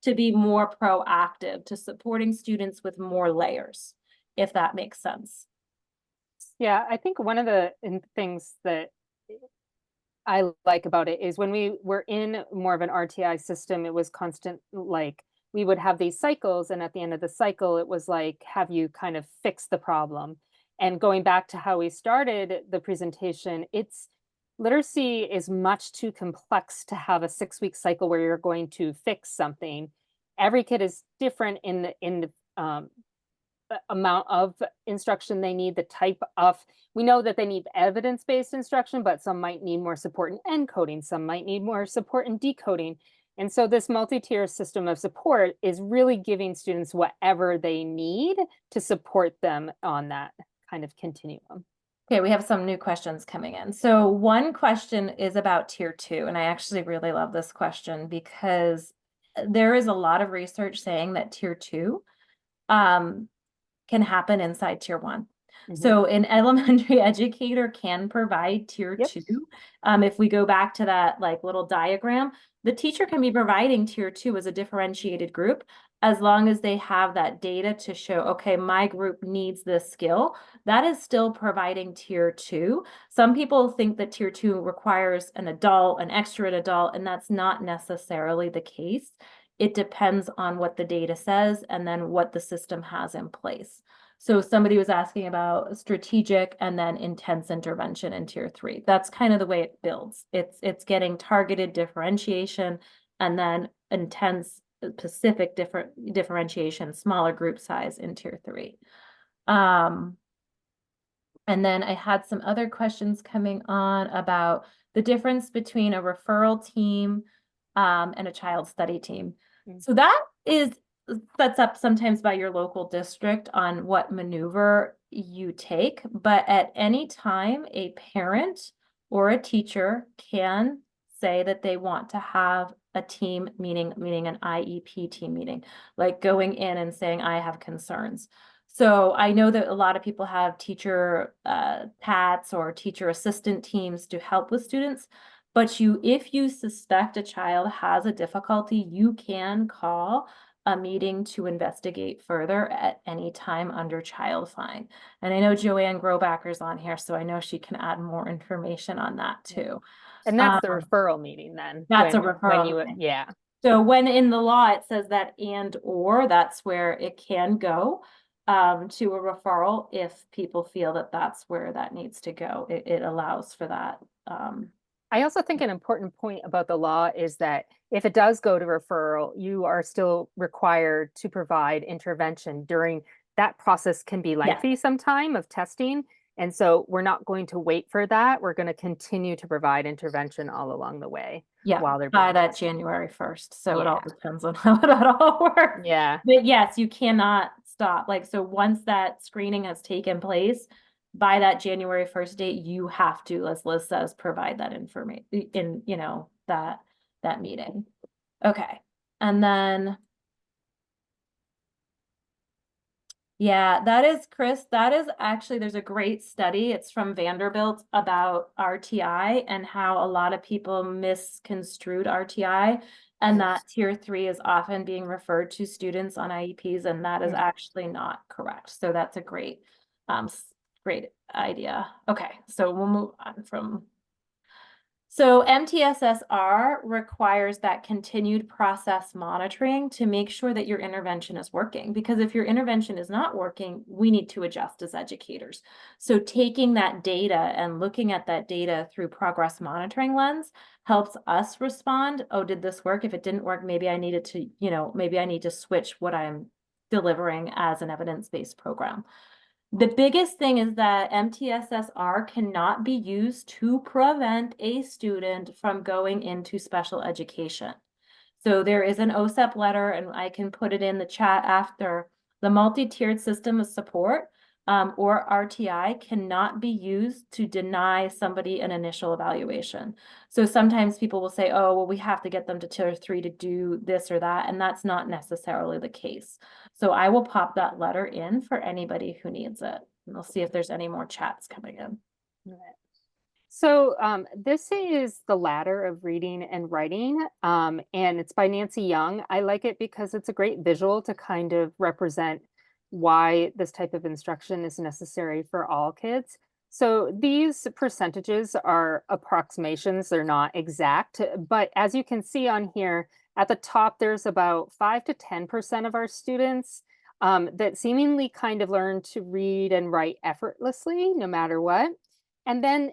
to be more proactive, to supporting students with more layers, if that makes sense. Yeah, I think one of the things that I like about it is when we were in more of an RTI system, it was constant, like we would have these cycles, and at the end of the cycle, it was like, have you kind of fixed the problem? And going back to how we started the presentation, literacy is much too complex to have a 6-week cycle where you're going to fix something. Every kid is different in the amount of instruction they need, the type of, we know that they need evidence-based instruction, but some might need more support in encoding, some might need more support in decoding. And so this multi-tier system of support is really giving students whatever they need to support them on that kind of continuum. Okay, we have some new questions coming in. So one question is about tier 2, and I actually really love this question because there is a lot of research saying that tier 2 can happen inside tier 1. So an elementary educator can provide tier 2. If we go back to that like little diagram, the teacher can be providing tier 2 as a differentiated group, as long as they have that data to show, okay, my group needs this skill. That is still providing tier 2. Some people think that tier 2 requires an adult, an extra adult, and that's not necessarily the case. It depends on what the data says and then what the system has in place. So somebody was asking about strategic and then intense intervention in tier 3. That's kind of the way it builds. It's getting targeted differentiation and then intense specific differentiation, smaller group size in tier 3. And then I had some other questions coming on about the difference between a referral team and a child study team. So that is sets up sometimes by your local district on what maneuver you take, but at any time a parent or a teacher can say that they want to have a team meeting, meaning an IEP team meeting, like going in and saying, I have concerns. So I know that a lot of people have teacher TATs or teacher assistant teams to help with students, but if you suspect a child has a difficulty, you can call a meeting to investigate further at any time under child fine. And I know Joanne Grobacker's on here, so I know she can add more information on that too. And that's the referral meeting then. That's a referral meeting. Yeah. So when in the law it says that and/or, that's where it can go to a referral if people feel that that's where that needs to go. It allows for that. I also think an important point about the law is that if it does go to referral, you are still required to provide intervention during that process. Can be lengthy sometime of testing. And so we're not going to wait for that. We're going to continue to provide intervention all along the way. Yeah, while they're by that tested. January 1st. So it all depends on how that all works. Yeah. But yes, you cannot stop. Like, so once that screening has taken place, by that January 1st date, you have to, as Liz says, provide that information in, that meeting. Okay. And then, yeah, that is, Chris, that is actually, there's a great study. It's from Vanderbilt about RTI and how a lot of people misconstrued RTI, and that tier 3 is often being referred to students on IEPs, and that is actually not correct. So that's a great idea. Okay, so we'll move on from. So MTSS-R requires that continued process monitoring to make sure that your intervention is working, because if your intervention is not working, we need to adjust as educators. So taking that data and looking at that data through progress monitoring lens helps us respond. Oh, did this work? If it didn't work, maybe I needed to, maybe I need to switch what I'm delivering as an evidence-based program. The biggest thing is that MTSS-R cannot be used to prevent a student from going into special education. So there is an OSEP letter, and I can put it in the chat after. The multi-tiered system of support, or RTI, cannot be used to deny somebody an initial evaluation. So sometimes people will say, oh, well, we have to get them to tier 3 to do this or that, and that's not necessarily the case. So I will pop that letter in for anybody who needs it. And we'll see if there's any more chats coming in. So this is The Ladder of Reading and Writing, and it's by Nancy Young. I like it because it's a great visual to kind of represent why this type of instruction is necessary for all kids. So these percentages are approximations, they're not exact, but as you can see on here, at the top, there's about 5 to 10% of our students that seemingly kind of learn to read and write effortlessly, no matter what. And then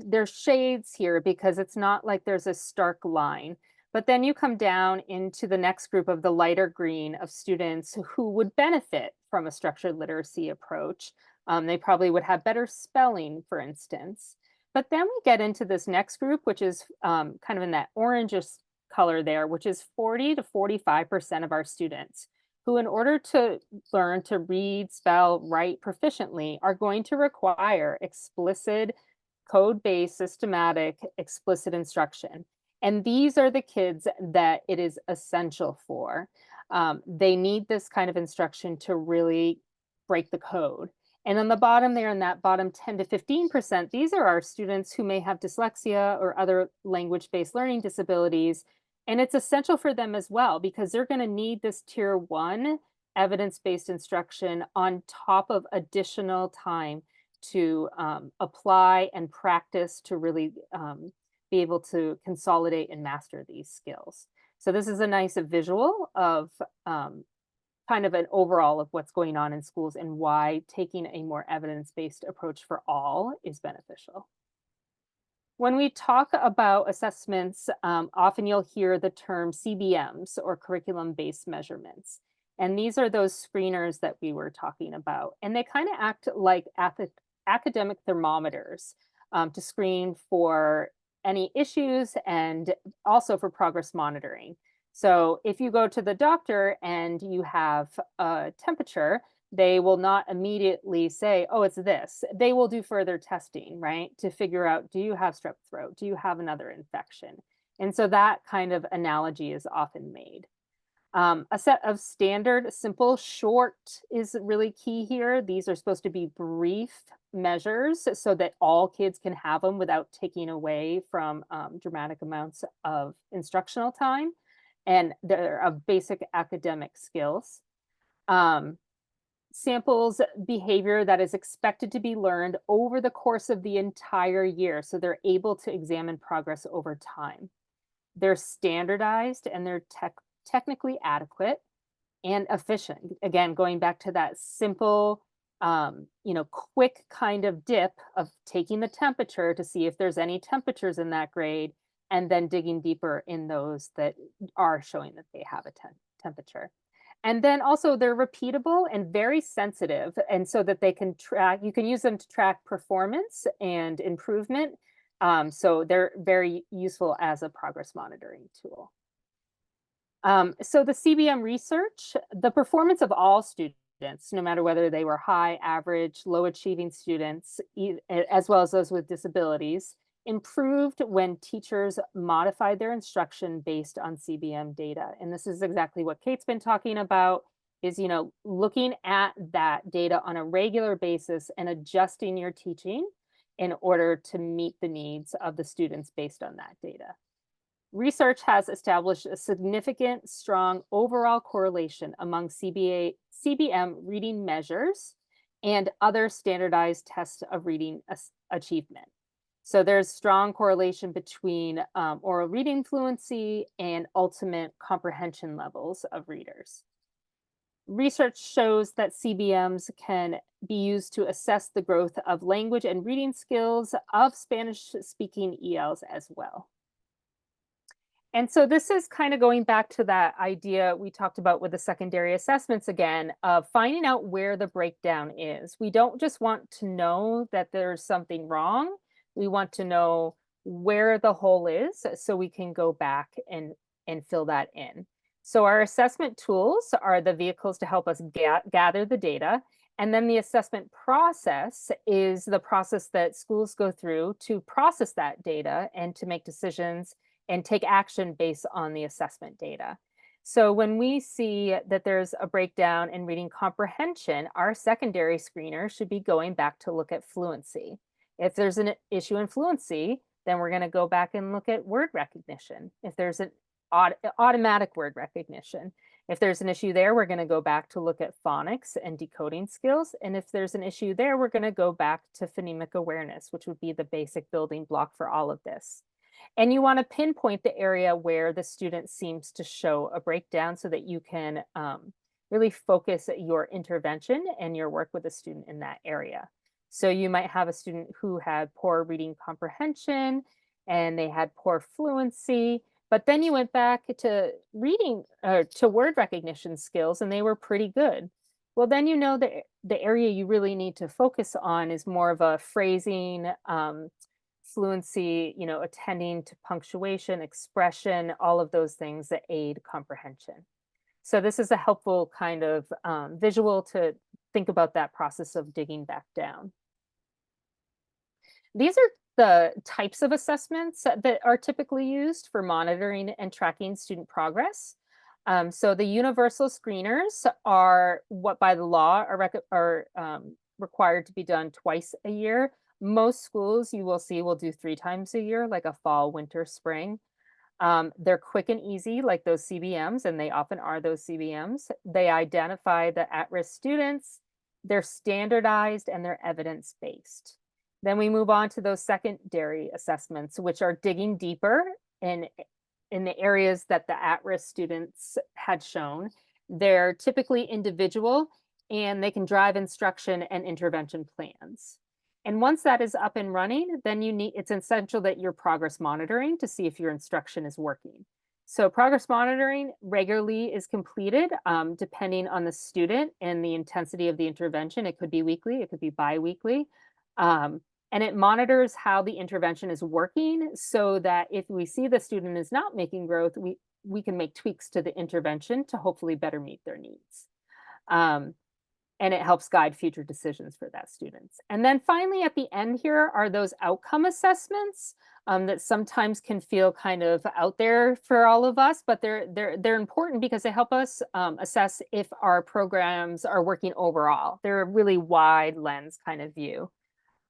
there's shades here because it's not like there's a stark line. But then you come down into the next group of the lighter green of students who would benefit from a structured literacy approach. They probably would have better spelling, for instance. But then we get into this next group, which is kind of in that orangish color there, which is 40 to 45% of our students who, in order to learn to read, spell, write proficiently, are going to require explicit, code-based, systematic, explicit instruction. And these are the kids that it is essential for. They need this kind of instruction to really break the code. And on the bottom there, in that bottom 10 to 15%, these are our students who may have dyslexia or other language-based learning disabilities. And it's essential for them as well, because they're going to need this tier 1 evidence-based instruction on top of additional time to apply and practice to really be able to consolidate and master these skills. So this is a nice visual of kind of an overall of what's going on in schools and why taking a more evidence-based approach for all is beneficial. When we talk about assessments, often you'll hear the term CBMs, or curriculum-based measurements. And these are those screeners that we were talking about. And they kind of act like academic thermometers to screen for any issues and also for progress monitoring. So if you go to the doctor and you have a temperature, they will not immediately say, oh, it's this. They will do further testing, right? To figure out, do you have strep throat? Do you have another infection? And so that kind of analogy is often made. A set of standard, simple, short is really key here. These are supposed to be brief measures so that all kids can have them without taking away from dramatic amounts of instructional time. And they're of basic academic skills. Samples behavior that is expected to be learned over the course of the entire year, so they're able to examine progress over time. They're standardized and they're technically adequate and efficient. Again, going back to that simple, quick kind of dip of taking the temperature to see if there's any temperatures in that grade, and then digging deeper in those that are showing that they have a temperature. And then also they're repeatable and very sensitive, and so that they can track, you can use them to track performance and improvement. So they're very useful as a progress monitoring tool. So the CBM research, the performance of all students, no matter whether they were high, average, low achieving students, as well as those with disabilities, improved when teachers modified their instruction based on CBM data. And this is exactly what Kate's been talking about, is, looking at that data on a regular basis and adjusting your teaching in order to meet the needs of the students based on that data. Research has established a significant, strong overall correlation among CBM reading measures and other standardized tests of reading achievement. So there's strong correlation between oral reading fluency and ultimate comprehension levels of readers. Research shows that CBMs can be used to assess the growth of language and reading skills of Spanish-speaking ELs as well. And so this is kind of going back to that idea we talked about with the secondary assessments again, of finding out where the breakdown is. We don't just want to know that there's something wrong. We want to know where the hole is so we can go back and fill that in. So our assessment tools are the vehicles to help us gather the data. And then the assessment process is the process that schools go through to process that data and to make decisions and take action based on the assessment data. So when we see that there's a breakdown in reading comprehension, our secondary screener should be going back to look at fluency. If there's an issue in fluency, then we're going to go back and look at word recognition. If there's an automatic word recognition, if there's an issue there, we're going to go back to look at phonics and decoding skills. And if there's an issue there, we're going to go back to phonemic awareness, which would be the basic building block for all of this. And you want to pinpoint the area where the student seems to show a breakdown so that you can really focus your intervention and your work with the student in that area. So you might have a student who had poor reading comprehension and they had poor fluency, but then you went back to reading to word recognition skills and they were pretty good. Well, then you know that the area you really need to focus on is more of a phrasing, fluency, you know, attending to punctuation, expression, all of those things that aid comprehension. So this is a helpful kind of visual to think about that process of digging back down. These are the types of assessments that are typically used for monitoring and tracking student progress. So the universal screeners are what by the law are required to be done twice a year. Most schools you will see will do 3 times a year, like a fall, winter, spring. They're quick and easy, like those CBMs, and they often are those CBMs. They identify the at-risk students, they're standardized, and they're evidence-based. Then we move on to those secondary assessments, which are digging deeper in the areas that the at-risk students had shown. They're typically individual, and they can drive instruction and intervention plans. And once that is up and running, then it's essential that you're progress monitoring to see if your instruction is working. So progress monitoring regularly is completed depending on the student and the intensity of the intervention. It could be weekly, it could be bi-weekly. And it monitors how the intervention is working so that if we see the student is not making growth, we can make tweaks to the intervention to hopefully better meet their needs. And it helps guide future decisions for that student. And then finally, at the end here are those outcome assessments that sometimes can feel kind of out there for all of us, but they're important because they help us assess if our programs are working overall. They're a really wide lens kind of view.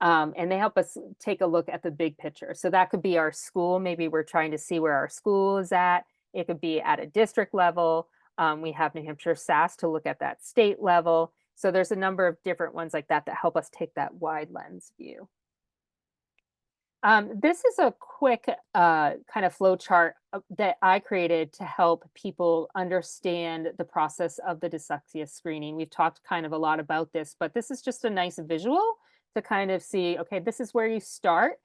And they help us take a look at the big picture. So that could be our school. Maybe we're trying to see where our school is at. It could be at a district level. We have New Hampshire SAS to look at that state level. So there's a number of different ones like that that help us take that wide lens view. This is a quick kind of flow chart that I created to help people understand the process of the dyslexia screening. We've talked kind of a lot about this, but this is just a nice visual to kind of see, okay, this is where you start.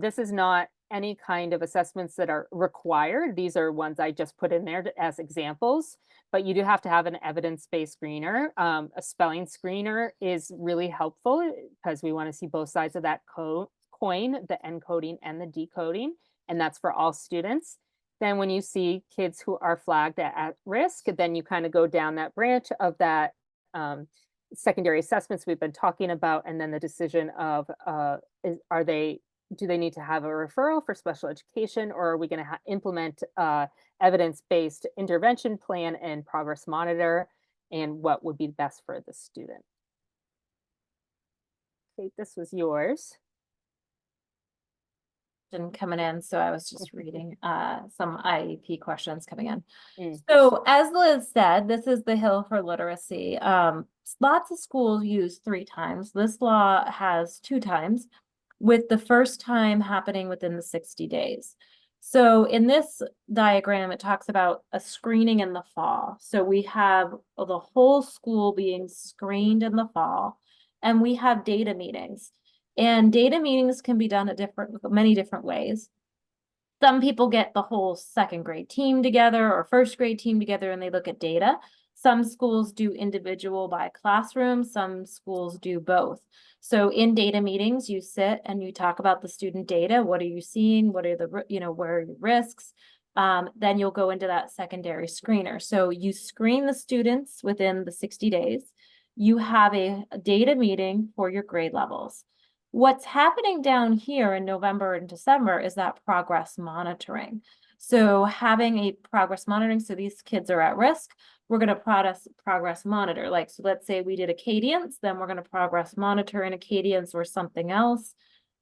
This is not any kind of assessments that are required. These are ones I just put in there as examples, but you do have to have an evidence-based screener. A spelling screener is really helpful because we want to see both sides of that coin, the encoding and the decoding, and that's for all students. Then when you see kids who are flagged at risk, then you kind of go down that branch of that secondary assessments we've been talking about, and then the decision of do they need to have a referral for special education, or are we going to implement evidence-based intervention plan and progress monitor, and what would be best for the student? Kate, this was yours. Coming in, so I was just reading some IEP questions coming in. Mm. So as Liz said, this is the hill for literacy. Lots of schools use 3 times. This law has 2 times, with the first time happening within the 60 days. So in this diagram, it talks about a screening in the fall. So we have the whole school being screened in the fall, and we have data meetings. And data meetings can be done at many different ways. Some people get the whole 2nd grade team together or 1st grade team together and they look at data. Some schools do individual by classroom, some schools do both. So in data meetings, you sit and you talk about the student data. What are you seeing? What are the, where are your risks? Then you'll go into that secondary screener. So you screen the students within the 60 days. You have a data meeting for your grade levels. What's happening down here in November and December is that progress monitoring. So having a progress monitoring, so these kids are at risk, we're going to progress monitor. Like, so let's say we did a cadence, then we're going to progress monitor in a cadence or something else.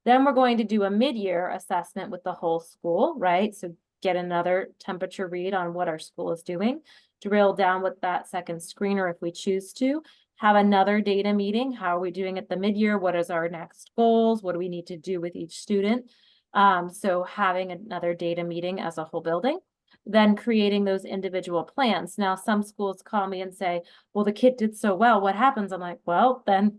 Then we're going to do a mid-year assessment with the whole school, right? So get another temperature read on what our school is doing, drill down with that second screener if we choose to, have another data meeting. How are we doing at the mid-year? What is our next goals? What do we need to do with each student? So having another data meeting as a whole building, then creating those individual plans. Now, some schools call me and say, well, the kid did so well. What happens? I'm like, well, then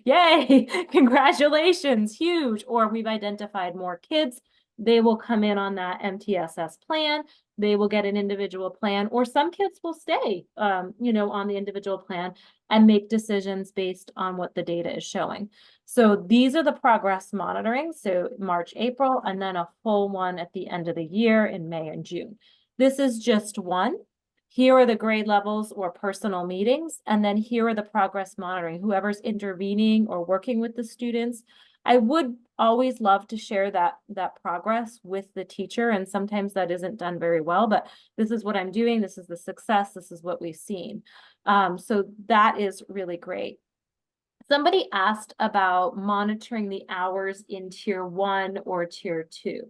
yay, congratulations, huge. Or we've identified more kids. They will come in on that MTSS plan. They will get an individual plan, or some kids will stay, on the individual plan and make decisions based on what the data is showing. So these are the progress monitoring. So March, April, and then a full one at the end of the year in May and June. This is just one. Here are the grade levels or personal meetings, and then here are the progress monitoring, whoever's intervening or working with the students. I would always love to share that progress with the teacher, and sometimes that isn't done very well, but this is what I'm doing. This is the success. This is what we've seen. So that is really great. Somebody asked about monitoring the hours in tier 1 or tier 2.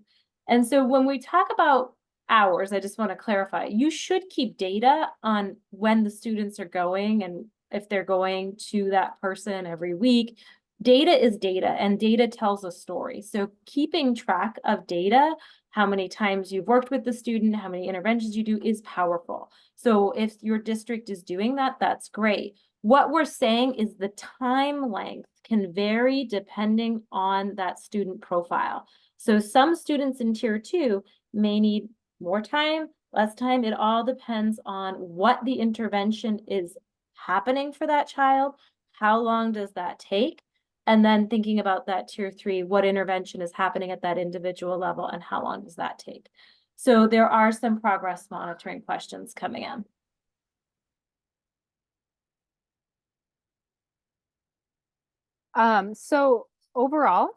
And so when we talk about hours, I just want to clarify, you should keep data on when the students are going and if they're going to that person every week. Data is data, and data tells a story. So keeping track of data, how many times you've worked with the student, how many interventions you do, is powerful. So if your district is doing that, that's great. What we're saying is the time length can vary depending on that student profile. So some students in tier 2 may need more time, less time. It all depends on what the intervention is happening for that child. How long does that take? And then thinking about that tier 3, what intervention is happening at that individual level and how long does that take? So there are some progress monitoring questions coming in. So overall,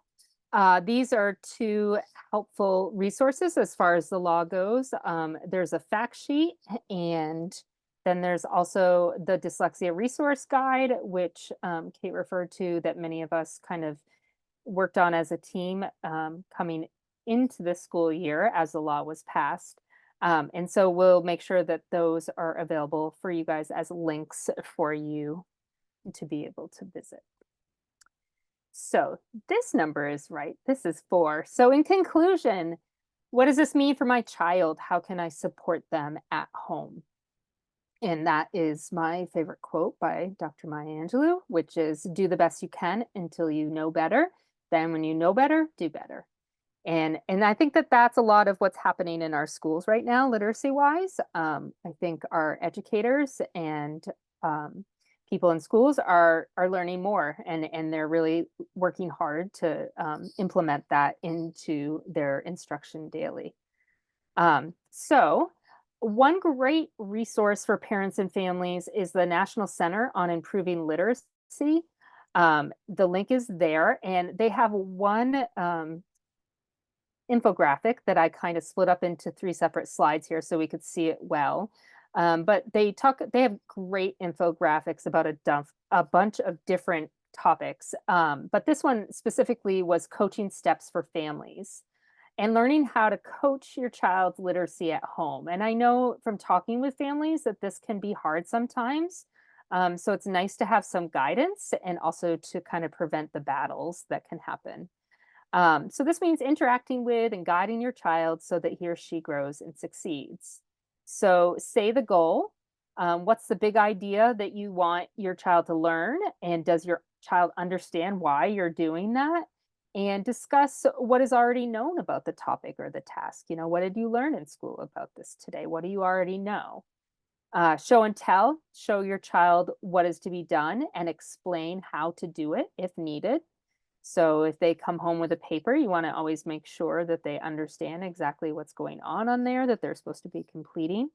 these are two helpful resources as far as the law goes. There's a fact sheet, and then there's also the Dyslexia Resource Guide, which Kate referred to, that many of us kind of worked on as a team coming into this school year as the law was passed. And so we'll make sure that those are available for you guys as links for you to be able to visit. So this number is right. This is 4. So in conclusion, what does this mean for my child? How can I support them at home? And that is my favorite quote by Dr. Maya Angelou, which is, do the best you can until you know better. Then when you know better, do better. And I think that that's a lot of what's happening in our schools right now, literacy wise. I think our educators and people in schools are learning more, and they're really working hard to implement that into their instruction daily. So one great resource for parents and families is the National Center on Improving Literacy. The link is there, and they have one infographic that I kind of split up into 3 separate slides here so we could see it well. But they have great infographics about a bunch of different topics. But this one specifically was coaching steps for families and learning how to coach your child's literacy at home. And I know from talking with families that this can be hard sometimes. So it's nice to have some guidance and also to kind of prevent the battles that can happen. So this means interacting with and guiding your child so that he or she grows and succeeds. So say the goal. What's the big idea that you want your child to learn? And does your child understand why you're doing that? And discuss what is already known about the topic or the task. What did you learn in school about this today? What do you already know? Show and tell. Show your child what is to be done and explain how to do it if needed. So if they come home with a paper, you want to always make sure that they understand exactly what's going on there that they're supposed to be completing.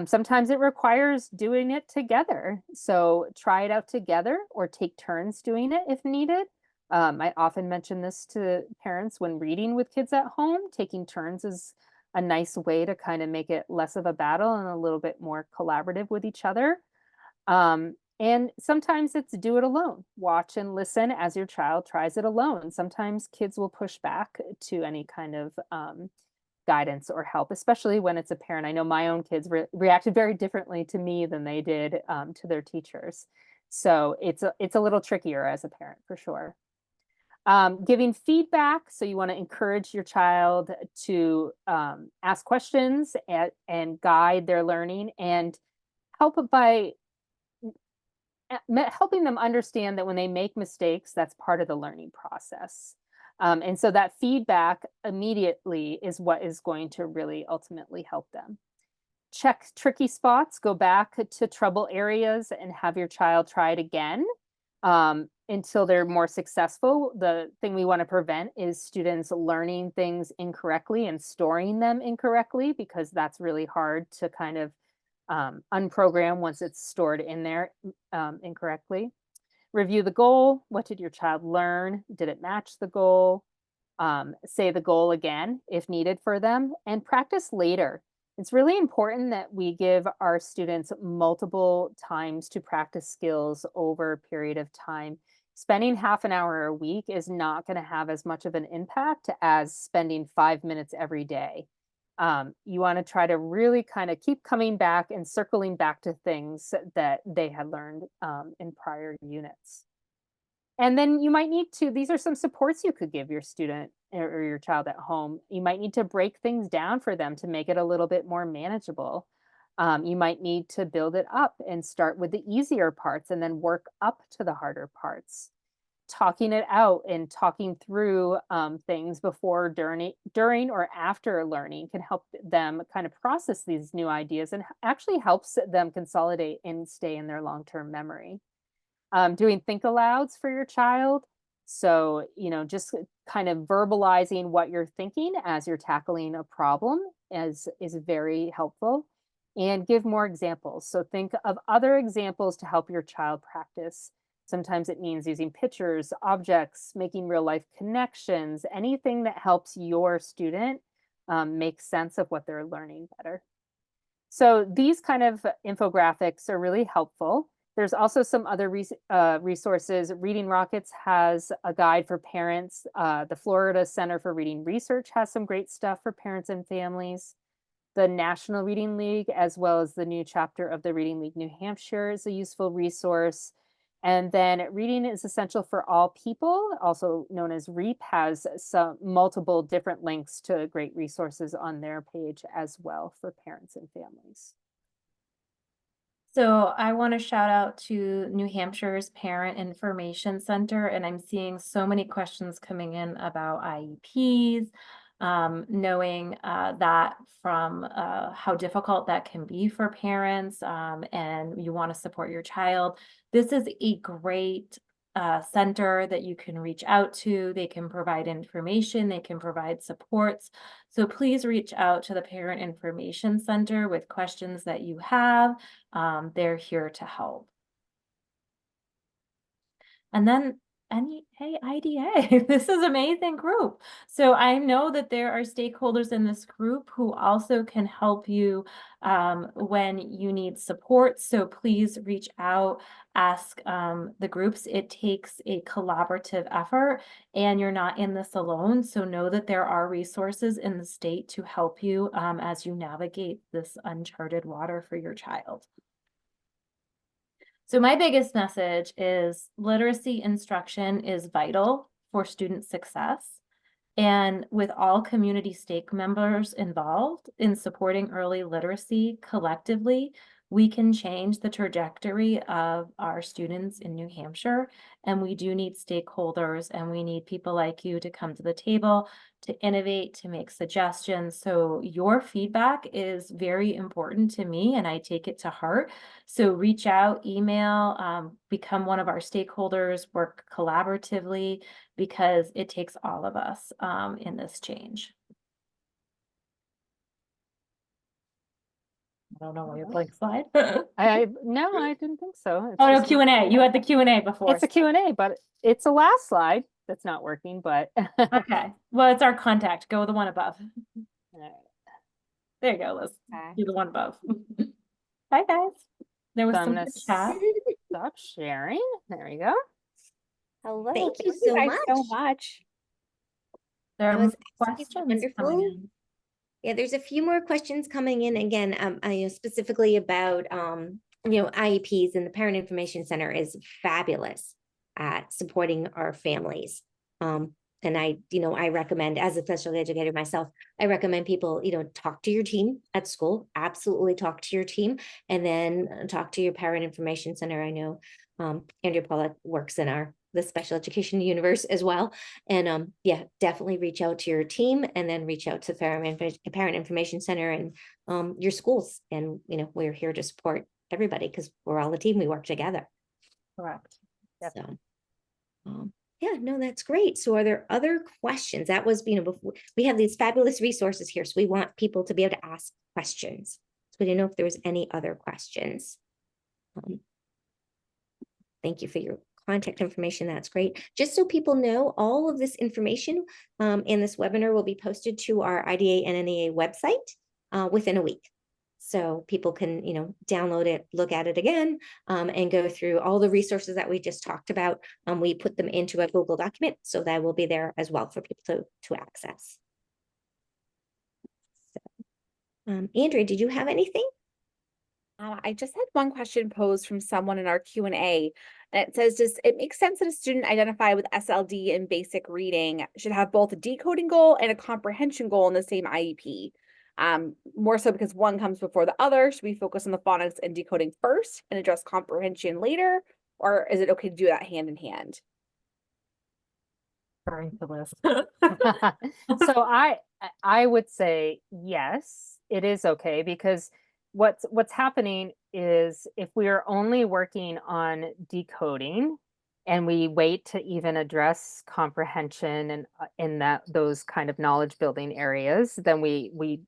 Sometimes it requires doing it together. So try it out together or take turns doing it if needed. I often mention this to parents when reading with kids at home. Taking turns is a nice way to kind of make it less of a battle and a little bit more collaborative with each other. And sometimes it's do it alone. Watch and listen as your child tries it alone. Sometimes kids will push back to any kind of guidance or help, especially when it's a parent. I know my own kids reacted very differently to me than they did to their teachers. So it's a little trickier as a parent for sure. Giving feedback. So you want to encourage your child to ask questions and guide their learning, and help by helping them understand that when they make mistakes, that's part of the learning process. And so that feedback immediately is what is going to really ultimately help them. Check tricky spots, go back to trouble areas and have your child try it again until they're more successful. The thing we want to prevent is students learning things incorrectly and storing them incorrectly, because that's really hard to kind of unprogram once it's stored in there incorrectly. Review the goal. What did your child learn? Did it match the goal? Say the goal again if needed for them, and practice later. It's really important that we give our students multiple times to practice skills over a period of time. Spending half an hour a week is not going to have as much of an impact as spending 5 minutes every day. You want to try to really kind of keep coming back and circling back to things that they had learned in prior units. And then you might need to, these are some supports you could give your student or your child at home. You might need to break things down for them to make it a little bit more manageable. You might need to build it up and start with the easier parts and then work up to the harder parts. Talking it out and talking through things before, during, or after learning can help them kind of process these new ideas and actually helps them consolidate and stay in their long-term memory. Doing think alouds for your child. So, just kind of verbalizing what you're thinking as you're tackling a problem is very helpful. And give more examples. So think of other examples to help your child practice. Sometimes it means using pictures, objects, making real life connections, anything that helps your student make sense of what they're learning better. So these kind of infographics are really helpful. There's also some other resources. Reading Rockets has a guide for parents. The Florida Center for Reading Research has some great stuff for parents and families. The National Reading League, as well as the new chapter of the Reading League New Hampshire, is a useful resource. And then Reading is Essential for All People, also known as REAP, has some multiple different links to great resources on their page as well for parents and families. So I want to shout out to New Hampshire's Parent Information Center, and I'm seeing so many questions coming in about IEPs, knowing that from how difficult that can be for parents, and you want to support your child. This is a great center that you can reach out to. They can provide information, they can provide supports. So please reach out to the Parent Information Center with questions that you have. They're here to help. And then hey, IDA, this is an amazing group. So I know that there are stakeholders in this group who also can help you when you need support. So please reach out, ask the groups. It takes a collaborative effort and you're not in this alone. So know that there are resources in the state to help you as you navigate this uncharted water for your child. So my biggest message is literacy instruction is vital for student success. And with all community stake members involved in supporting early literacy collectively, we can change the trajectory of our students in New Hampshire. And we do need stakeholders and we need people like you to come to the table, to innovate, to make suggestions. So your feedback is very important to me and I take it to heart. So reach out, email, become one of our stakeholders, work collaboratively, because it takes all of us in this change. I don't know why your blank slide. No, I didn't think so. It's Oh, no, just Q&A. You had the Q&A before. It's a Q&A, but it's a last slide that's not working, but Okay. Well, it's our contact. Go with the one above. All right. There you go, Liz. Okay. You're the one above. Hi, guys. There was So I'm some gonna good chat. stop sharing. There we go. Hello. Thank you so guys so much. much. There That are was questions absolutely coming wonderful. in. Yeah, there's a few more questions coming in again, specifically about, IEPs, and the Parent Information Center is fabulous at supporting our families. And I recommend, as a special educator myself, I recommend people, talk to your team at school, absolutely talk to your team, and then talk to your Parent Information Center. I know Andrea Pollack works in the special education universe as well. And yeah, definitely reach out to your team, and then reach out to Parent Information Center and your schools. And, we're here to support everybody because we're all a team. We work together. Correct. Yep. So, yeah, no, that's great. So are there other questions? That was, before we have these fabulous resources here. So we want people to be able to ask questions. So we didn't know if there was any other questions. Thank you for your contact information. That's great. Just so people know, all of this information in this webinar will be posted to our IDA-NNEA website within a week. So people can, download it, look at it again, and go through all the resources that we just talked about. We put them into a Google document, so that will be there as well for people to access. So, Andrea, did you have anything? I just had one question posed from someone in our Q&A, and it says, does it make sense that a student identified with SLD in basic reading should have both a decoding goal and a comprehension goal in the same IEP? More so because one comes before the other. Should we focus on the phonics and decoding first and address comprehension later? Or is it okay to do that hand in hand? Referring to Liz. So I would say yes, it is okay, because what's happening is if we are only working on decoding and we wait to even address comprehension and in those kind of knowledge building areas, then we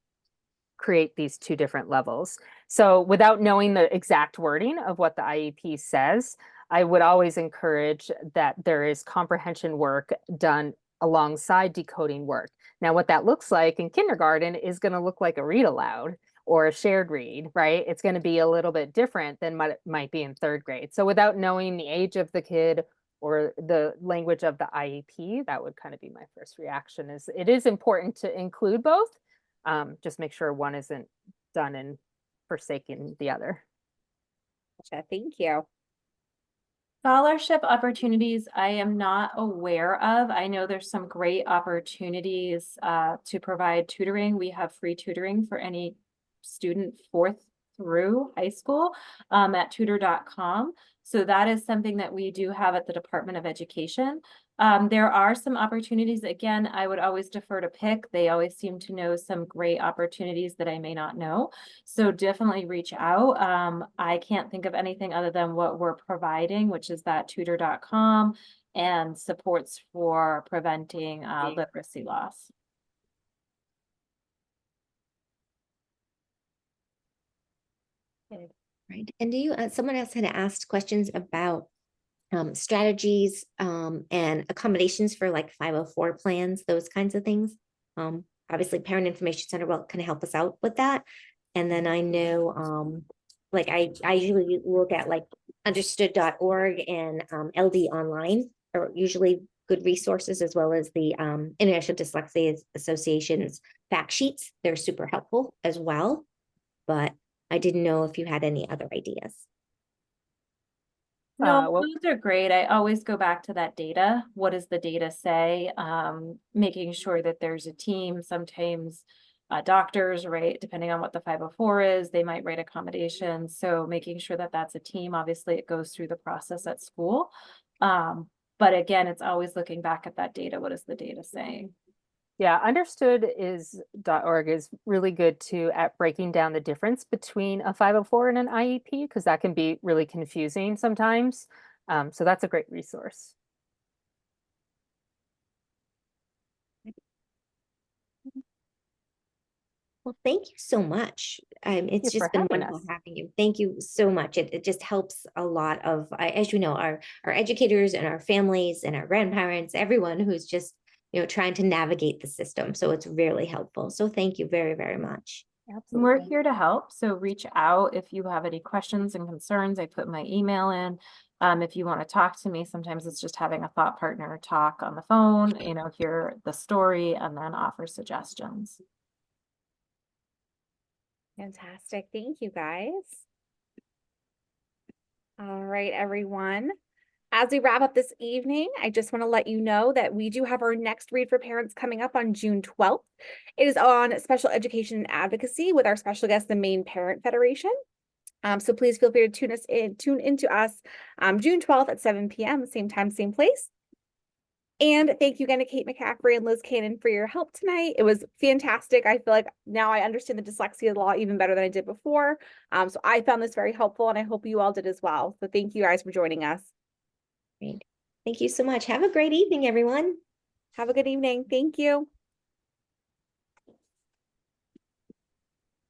create these two different levels. So without knowing the exact wording of what the IEP says, I would always encourage that there is comprehension work done alongside decoding work. Now, what that looks like in kindergarten is going to look like a read aloud or a shared read, right? It's going to be a little bit different than what it might be in third grade. So without knowing the age of the kid or the language of the IEP, that would kind of be my first reaction. Is it is important to include both. Just make sure one isn't done and forsaking the other. Gotcha. Thank you. Scholarship opportunities I am not aware of. I know there's some great opportunities to provide tutoring. We have free tutoring for any student 4th through high school at tutor.com. So that is something that we do have at the Department of Education. There are some opportunities. Again, I would always defer to PIC. They always seem to know some great opportunities that I may not know. So definitely reach out. I can't think of anything other than what we're providing, which is that tutor.com and supports for preventing literacy loss. Right. And do you, someone else had asked questions about strategies and accommodations for like 504 plans, those kinds of things. Obviously, Parent Information Center can help us out with that. And then I know, like I usually look at like understood.org and LD Online are usually good resources, as well as the International Dyslexia Association's fact sheets. They're super helpful as well. But I didn't know if you had any other ideas. No, Well, those are great. I always go back to that data. What does the data say? Making sure that there's a team. Sometimes doctors, right, depending on what the 504 is, they might write accommodations. So making sure that that's a team. Obviously, it goes through the process at school. But again, it's always looking back at that data. What is the data saying? yeah, understood.org is really good too at breaking down the difference between a 504 and an IEP, because that can be really confusing sometimes. So that's a great resource. Well, thank you so much. It's you for just been having wonderful us. having you. Thank you so much. It just helps a lot of, as you know, our educators and our families and our grandparents, everyone who's just, trying to navigate the system. So it's really helpful. So thank you very, very much. We're Absolutely. here to help, so reach out if you have any questions and concerns. I put my email in. If you want to talk to me, sometimes it's just having a thought partner talk on the phone, hear the story and then offer suggestions. Fantastic. Thank you, guys. All right, everyone. As we wrap up this evening, I just want to let you know that we do have our next Read for Parents coming up on June 12th. It is on special education and advocacy with our special guest, the Maine Parent Federation. So please feel free to tune into us June 12th at 7 p.m., same time, same place. And thank you again to Kate McCaffery and Liz Cannon for your help tonight. It was fantastic. I feel like now I understand the dyslexia law even better than I did before. So I found this very helpful and I hope you all did as well. So thank you guys for joining us. Great. Thank you so much. Have a great evening, everyone. Have a good evening. Thank you.